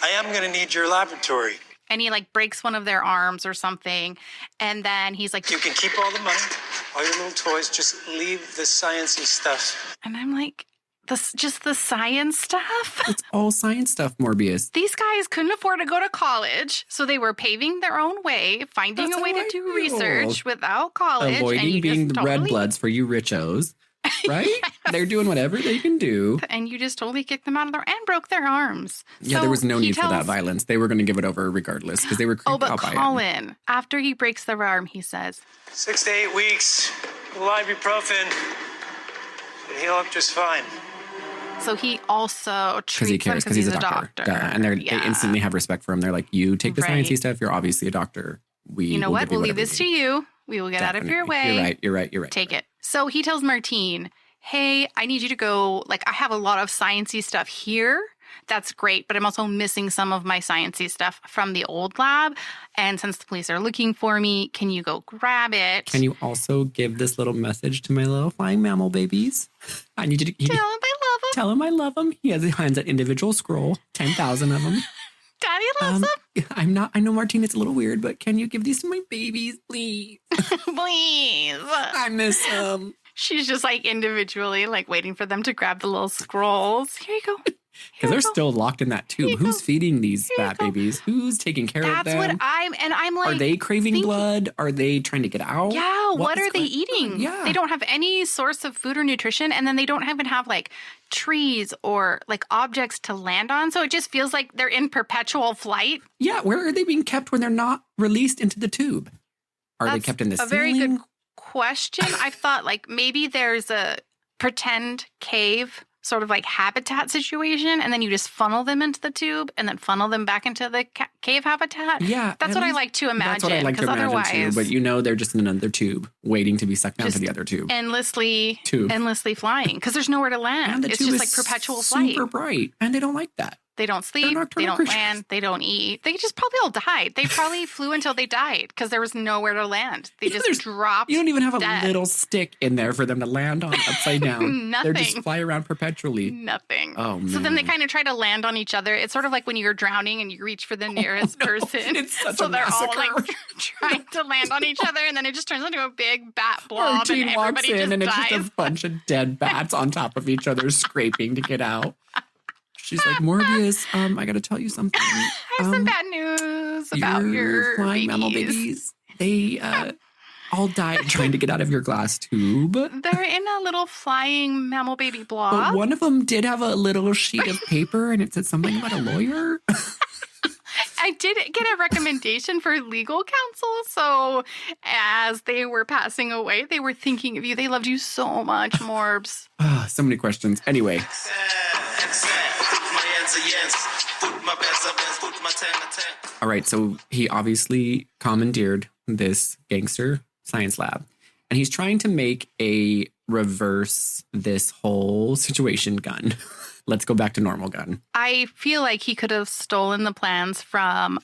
D: I am going to need your laboratory.
A: And he like breaks one of their arms or something. And then he's like,
D: you can keep all the money, all your little toys. Just leave the sciencey stuff.
A: And I'm like, just the science stuff?
B: It's all science stuff, Morbius.
A: These guys couldn't afford to go to college, so they were paving their own way, finding a way to do research without college.
B: Avoiding being the red bloods for you richos, right? Yes. They're doing whatever they can do.
A: And you just totally kicked them out of there and broke their arms.
B: Yeah, there was no need for that violence. They were going to give it over regardless because they were creeped out by it.
A: Oh, but Colin, after he breaks their arm, he says,
D: 6 to 8 weeks, ibuprofen, it'll heal up just fine.
A: So he also treats
B: he cares because he's a doctor. And they instantly have respect for him. They're like, you take the sciencey stuff. You're obviously a doctor.
A: You know what? We'll leave this to you. We will get out of your way.
B: You're right.
A: Take it. So he tells Martine, hey, I need you to go. Like, I have a lot of sciencey stuff here. That's great. But I'm also missing some of my sciencey stuff from the old lab. And since the police are looking for me, can you go grab it?
B: Can you also give this little message to my little flying mammal babies? I need you to
A: tell him I love him.
B: Tell him I love him. He has an individual scroll, 10,000 of them.
A: Daddy loves them.
B: I know, Martine, it's a little weird, but can you give these to my babies, please?
A: Please.
B: I miss them.
A: She's just like individually like waiting for them to grab the little scrolls. Here you go.
B: Because they're still locked in that tube. Who's feeding these fat babies? Who's taking care of them?
A: That's what I'm like.
B: Are they craving blood? Are they trying to get out?
A: Yeah. What are they eating?
B: Yeah.
A: They don't have any source of food or nutrition. And then they don't even have like trees or like objects to land on. So it just feels like they're in perpetual flight.
B: Yeah. Where are they being kept when they're not released into the tube? Are they kept in the ceiling?
A: A very good question. I thought like maybe there's a pretend cave sort of like habitat situation, and then you just funnel them into the tube and then funnel them back into the cave habitat.
B: Yeah.
A: That's what I like to imagine.
B: That's what I like to imagine too, but you know they're just in another tube waiting to be sucked down to the other tube.
A: Endlessly flying because there's nowhere to land.
B: And the
A: it's
B: tube
A: just
B: is
A: like perpetual flight.
B: Super bright, and they don't like that.
A: They don't sleep, they don't land, they don't eat. They just probably all died. They probably flew until they died because there was nowhere to land. They just dropped.
B: You don't even have a little stick in there for them to land on upside down.
A: Nothing.
B: They just fly around perpetually.
A: Nothing.
B: Oh, man.
A: So then they kind of try to land on each other. It's sort of like when you're drowning and you reach for the nearest person.
B: It's such
A: so
B: a
A: they're
B: massacre.
A: all like trying to land on each other, and then it just turns into a big bat blob.
B: Martine
A: and
B: walks in and
A: dies.
B: it's just a bunch of dead bats on top of each other scraping to get out. She's like, Morbius, I got to tell you something.
A: I have some bad news about your
B: flying mammal babies. They all died trying to get out of your glass tube.
A: They're in a little flying mammal baby blob.
B: But one of them did have a little sheet of paper and it said something about a lawyer.
A: I did get a recommendation for legal counsel. So as they were passing away, they were thinking of you. They loved you so much, Morbs.
B: So many questions. Anyway. All right, so he obviously commandeered this gangster science lab, and he's trying to make a reverse this whole situation gun. Let's go back to normal gun.
A: I feel like he could have stolen the plans from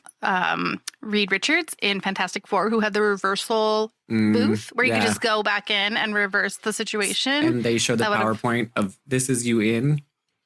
A: Reed Richards in Fantastic Four, who had the reversal booth where you could just go back in and reverse the situation.
B: And they show the PowerPoint of this is you in,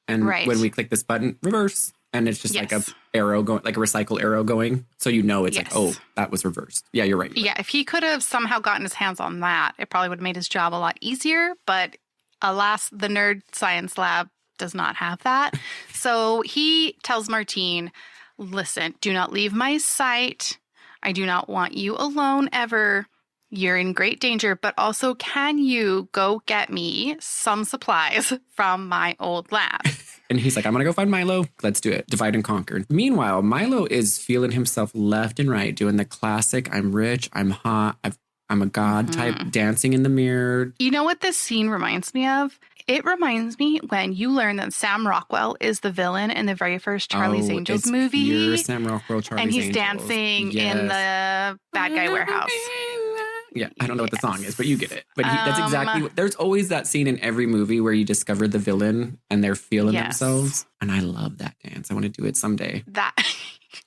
B: and when we click this button, reverse. And it's just like a arrow going, like a recycle arrow going. So you know it's like, oh, that was reversed. Yeah, you're right.
A: Yeah, if he could have somehow gotten his hands on that, it probably would have made his job a lot easier. But alas, the nerd science lab does not have that. So he tells Martine, listen, do not leave my sight. I do not want you alone ever. You're in great danger, but also can you go get me some supplies from my old lab?
B: And he's like, I'm going to go find Milo. Let's do it. Divide and conquer. Meanwhile, Milo is feeling himself left and right, doing the classic, I'm rich, I'm hot, I'm a god type, dancing in the mirror.
A: You know what this scene reminds me of? It reminds me when you learn that Sam Rockwell is the villain in the very first Charlie's Angels movie.
B: You're Sam Rockwell, Charlie's Angels.
A: And he's dancing in the bad guy warehouse.
B: Yeah, I don't know what the song is, but you get it. But that's exactly there's always that scene in every movie where you discover the villain and they're feeling themselves. And I love that dance. I want to do it someday.
A: That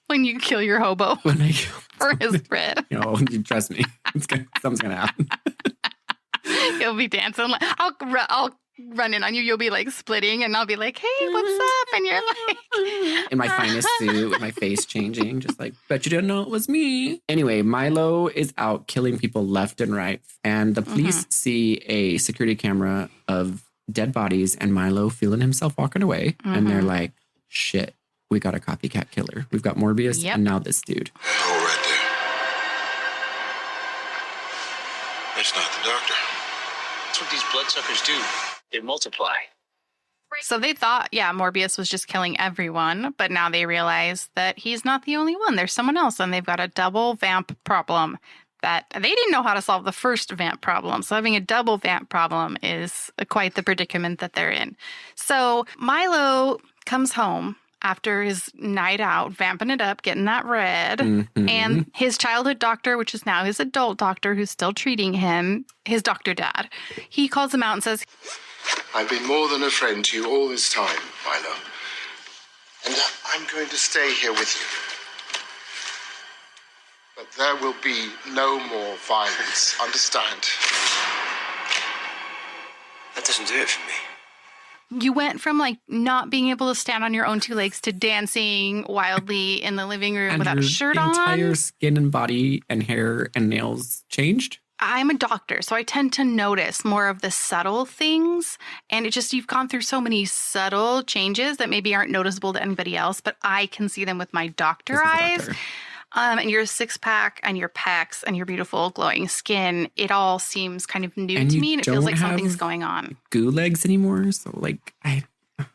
A: when you kill your hobo for his bread.
B: You trust me. Something's going to happen.
A: You'll be dancing. I'll run in on you. You'll be like splitting and I'll be like, hey, what's up? And you're like...
B: in my finest suit with my face changing. Just like, bet you didn't know it was me. Anyway, Milo is out killing people left and right. And the police see a security camera of dead bodies and Milo feeling himself walking away. And they're like, shit, we got a copycat killer. We've got Morbius and now this dude.
I: Oh, right there. That's not the doctor.
H: That's what these bloodsuckers do. They multiply.
A: So they thought, Morbius was just killing everyone, but now they realize that he's not the only one. There's someone else, and they've got a double vamp problem that they didn't know how to solve the first vamp problem. So having a double vamp problem is quite the predicament that they're in. So Milo comes home after his night out, vamping it up, getting that red. And his childhood doctor, which is now his adult doctor who's still treating him, his doctor dad, he calls him out and says,
J: I've been more than a friend to you all this time, Milo. And I'm going to stay here with you. But there will be no more violence, understand?
I: That doesn't do it for me.
A: You went from not being able to stand on your own two legs to dancing wildly in the living room
B: and
A: without a shirt on.
B: Your entire skin and body and hair and nails changed?
A: I'm a doctor, so I tend to notice more of the subtle things. And you've gone through so many subtle changes that maybe aren't noticeable to anybody else, but I can see them with my doctor eyes. And your six-pack and your pecs and your beautiful glowing skin, it all seems kind of new to me, and it feels like something's going on.
B: Goo legs anymore, so I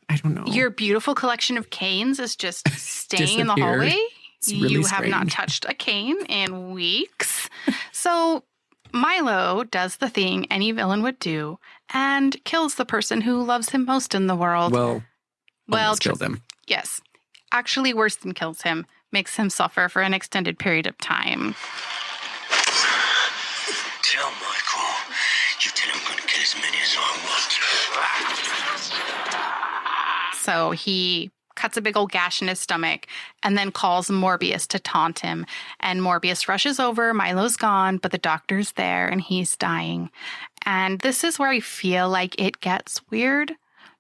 B: don't know.
A: Your beautiful collection of canes is just staying in the hallway.
B: Really
A: you
B: strange.
A: have not touched a cane in weeks. So Milo does the thing any villain would do and kills the person who loves him most in the world.
B: Well, killed him.
A: Yes. Actually, worse than kills him. Makes him suffer for an extended period of time.
I: Tell Michael, you tell him I'm going to kill as many as I want.
A: So he cuts a big old gash in his stomach and then calls Morbius to taunt him. And Morbius rushes over. Milo's gone, but the doctor's there and he's dying. And this is where I feel like it gets weird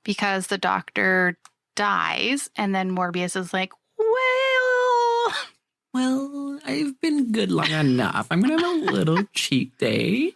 A: because the doctor dies and then Morbius is like,
B: well, I've been good long enough. I'm going to have a little cheat day.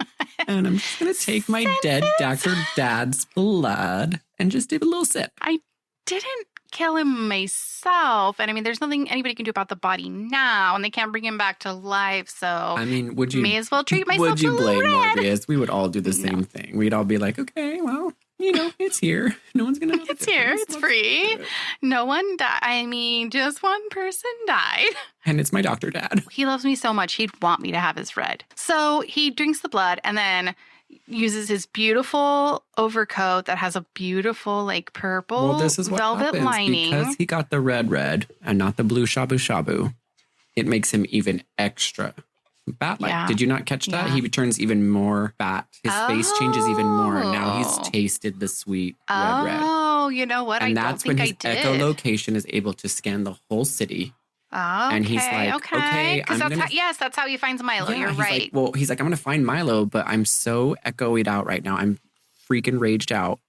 B: And I'm just going to take my dead Dr. Dad's blood and just take a little sip.
A: I didn't kill him myself. And I mean, there's nothing anybody can do about the body now. And they can't bring him back to life. So
B: I mean, would you...
A: May as well treat myself
B: Would you blame
A: red.
B: Morbius? We would all do the same thing. We'd all be like, okay, well... it's here. No one's going to know.
A: It's here. It's free. No one died. I mean, just one person died.
B: And it's my doctor dad.
A: He loves me so much, he'd want me to have his red. So he drinks the blood and then uses his beautiful overcoat that has a beautiful, purple
B: this is what
A: velvet
B: happens.
A: lining.
B: Because he got the red and not the blue shabu-shabu, it makes him even extra bat-like.
A: Yeah.
B: Did you not catch that?
A: Yeah.
B: He turns even more bat. His face changes even more. Now he's tasted the sweet red.
A: Oh, you know what?
B: And
A: I
B: that's
A: don't
B: when
A: think
B: his
A: I did.
B: echolocation is able to scan the whole city.
A: Okay,
B: and he's like, okay,
A: that's how he finds Milo.
B: Yeah,
A: You're
B: he's
A: right.
B: He's like, I'm going to find Milo, but I'm so echoed out right now. I'm freaking raged out.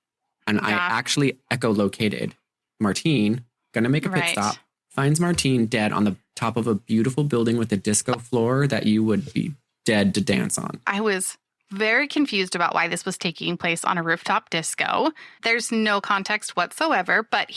B: And I actually echolocated Martine, going to make a pit stop. Finds Martine dead on the top of a beautiful building with a disco floor that you would be dead to dance on.
A: I was very confused about why this was taking place on a rooftop disco. There's no context whatsoever, but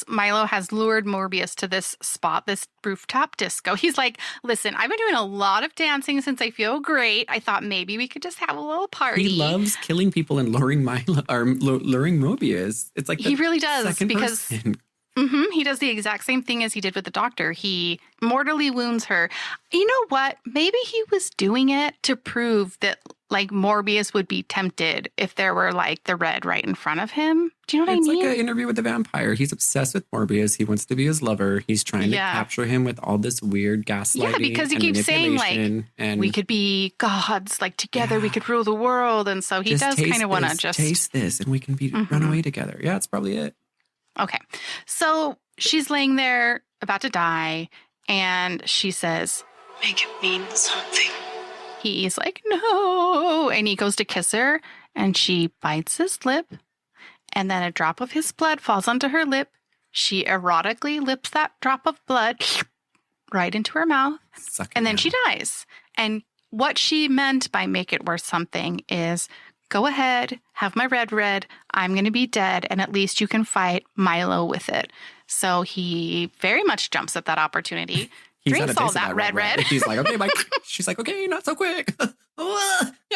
A: Milo has lured Morbius to this spot, this rooftop disco. He's like, listen, I've been doing a lot of dancing since I feel great. I thought maybe we could just have a little party.
B: He loves killing people and luring luring Morbius. It's like
A: he really does, because he does the exact same thing as he did with the doctor. He mortally wounds her. You know what? Maybe he was doing it to prove that like Morbius would be tempted if there were like the red right in front of him. Do you know what I mean?
B: It's like an interview with the vampire. He's obsessed with Morbius. He wants to be his lover. He's trying to capture him with all this weird gaslighting.
A: Yeah, because he keeps saying like, we could be gods, like together we could rule the world. And so he does kind of want to just
B: taste this and we can run away together. Yeah, that's probably it.
A: Okay. So she's laying there about to die and she says,
F: make it mean something.
A: He's like, no. And he goes to kiss her and she bites his lip. And then a drop of his blood falls onto her lip. She erotically lips that drop of blood right into her mouth. And then she dies. And what she meant by make it worth something is, go ahead, have my red. I'm going to be dead. And at least you can fight Milo with it. So he very much jumps at that opportunity. Drinks all that red.
B: He's like, okay, Mike. She's like, okay, not so quick. I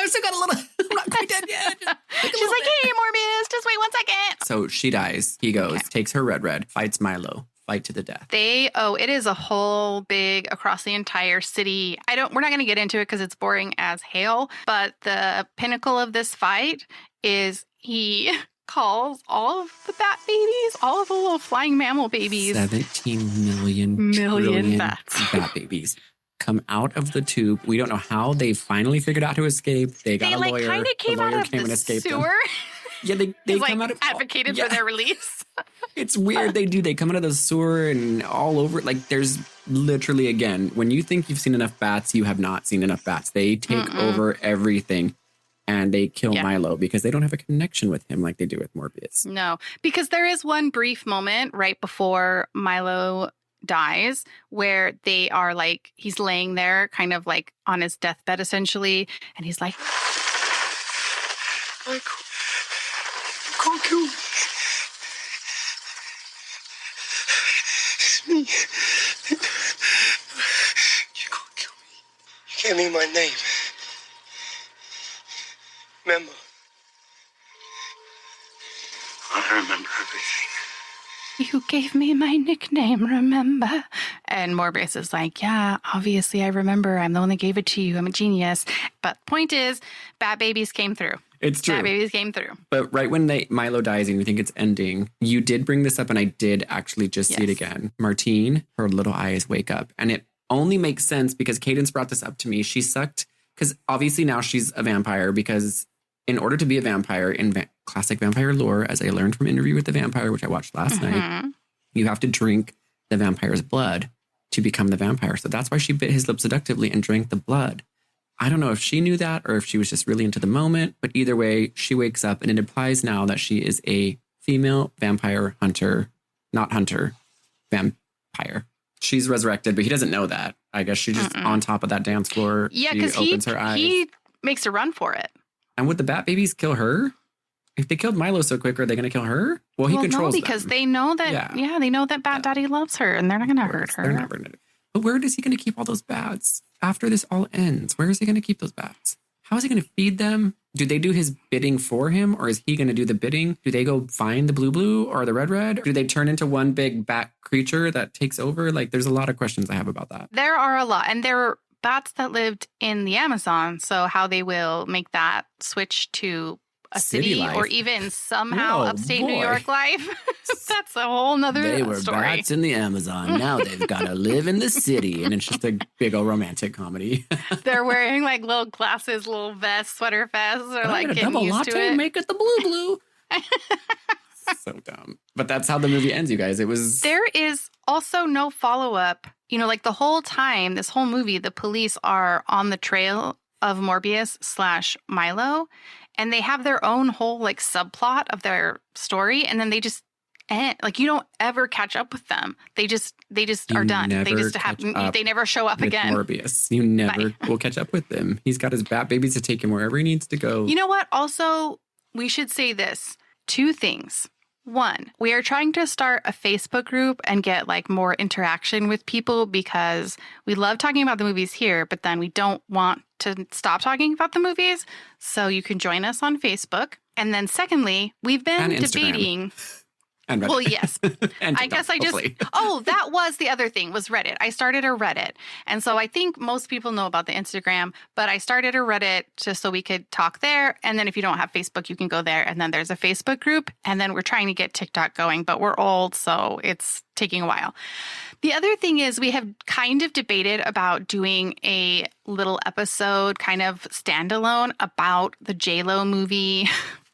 B: still got a little, I'm not quite dead yet.
A: She's like, hey, Morbius, just wait 1 second.
B: So she dies. He goes, takes her red, fights Milo, fight to the death.
A: It is a whole big across the entire city. We're not going to get into it because it's boring as hell. But the pinnacle of this fight is he calls all of the bat babies, all of the little flying mammal babies.
B: 17 million bats. Bat babies come out of the tube. We don't know how they finally figured out to escape. They got a lawyer.
A: They kind of came out of the sewer.
B: Yeah, they come out of
A: advocated for their release.
B: It's weird. They come out of the sewer and all over. Like there's literally, again, when you think you've seen enough bats, you have not seen enough bats. They take over everything. And they kill Milo because they don't have a connection with him like they do with Morbius.
A: No, because there is one brief moment right before Milo dies where they are like, he's laying there kind of like on his deathbed essentially. And he's like,
I: Michael, you can't kill me. It's me. You can't kill me. You gave me my name. Remember? I remember everything.
A: You gave me my nickname, remember? And Morbius is like, yeah, obviously I remember. I'm the one that gave it to you. I'm a genius. But point is, bat babies came through.
B: It's true.
A: Bat babies came through.
B: But right when Milo dies and you think it's ending, you did bring this up and I did actually just see it again. Martine, her little eyes wake up. And it only makes sense because Cadence brought this up to me. She sucked because obviously now she's a vampire because in order to be a vampire in classic vampire lore, as I learned from Interview with the Vampire, which I watched last night, you have to drink the vampire's blood to become the vampire. So that's why she bit his lip seductively and drank the blood. I don't know if she knew that or if she was just really into the moment, but either way, she wakes up and it implies now that she is a female vampire hunter, vampire. She's resurrected, but he doesn't know that. I guess she's just on top of that dance floor.
A: Yeah, because he makes a run for it.
B: And would the bat babies kill her? If they killed Milo so quick, are they going to kill her? Well, he controls
A: because
B: them.
A: They know that, they know that Bat Daddy loves her and they're not going to hurt her.
B: They're never going to. But where is he going to keep all those bats after this all ends? Where is he going to keep those bats? How is he going to feed them? Do they do his bidding for him or is he going to do the bidding? Do they go find the blue or the red? Do they turn into one big bat creature that takes over? Like, there's a lot of questions I have about that.
A: There are a lot. And there are bats that lived in the Amazon. So how they will make that switch to a city or even somehow upstate New York life. That's a whole nother story.
B: They were bats in the Amazon. Now they've got to live in the city. And it's just a big old romantic comedy.
A: They're wearing like little glasses, little vests, sweater vests. Or like getting
B: double
A: used
B: latte
A: to it.
B: Make it the blue. So dumb. But that's how the movie ends, you guys.
A: There is also no follow-up. You know, like the whole time, this whole movie, the police are on the trail of Morbius/Milo, and they have their own whole like subplot of their story, and then they just end. Like, you don't ever catch up with them. They just are done. They just they never show up again.
B: Morbius. You never will catch up with him. He's got his bat babies to take him wherever he needs to go.
A: You know what? Also, we should say this. 2 things. 1, we are trying to start a Facebook group and get like more interaction with people because we love talking about the movies here, but then we don't want to stop talking about the movies. So you can join us on Facebook. And then secondly, we've been debating.
B: And Reddit.
A: Well, yes.
B: And
A: I guess I just, that was the other thing, was Reddit. I started a Reddit. And so I think most people know about the Instagram, but I started a Reddit just so we could talk there. And then if you don't have Facebook, you can go there. And then there's a Facebook group. And then we're trying to get TikTok going, but we're old, so it's taking a while. The other thing is we have kind of debated about doing a little episode, kind of standalone, about the J-Lo movie,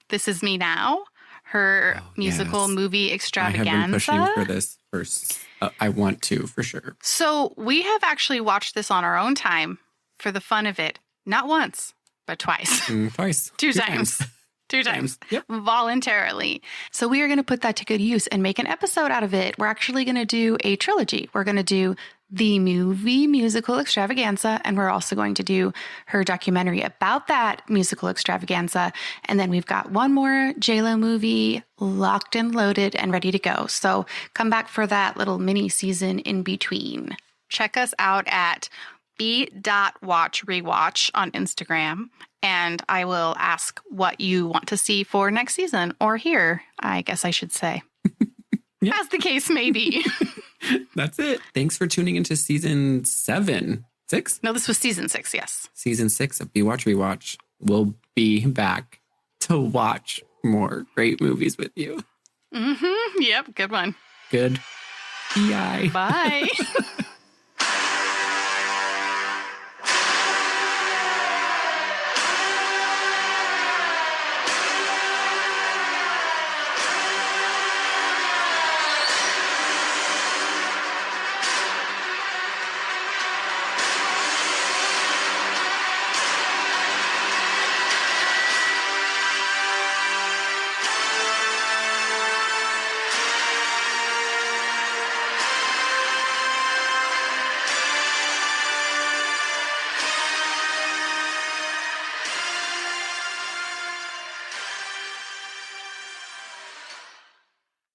A: This Is Me Now. Her musical movie extravaganza.
B: I have been pushing for this I want to, for sure.
A: So we have actually watched this on our own time for the fun of it. Not once, but twice.
B: Twice.
A: Two times. 2 times.
B: Yep.
A: Voluntarily. So we are going to put that to good use and make an episode out of it. We're actually going to do a trilogy. We're going to do the movie musical extravaganza, and we're also going to do her documentary about that musical extravaganza. And then we've got one more J-Lo movie locked and loaded and ready to go. So come back for that little mini season in between. Check us out at B-Watch Rewatch on Instagram, and I will ask what you want to see for next season, or hear, I guess I should say.
B: Yep.
A: As the case may be.
B: That's it. Thanks for tuning into season 6?
A: No, this was season 6, yes.
B: Season 6 of B-Watch Rewatch. We'll be back to watch more great movies with you.
A: Mm-hmm. Yep, good one.
B: Good. Bye.
A: Bye.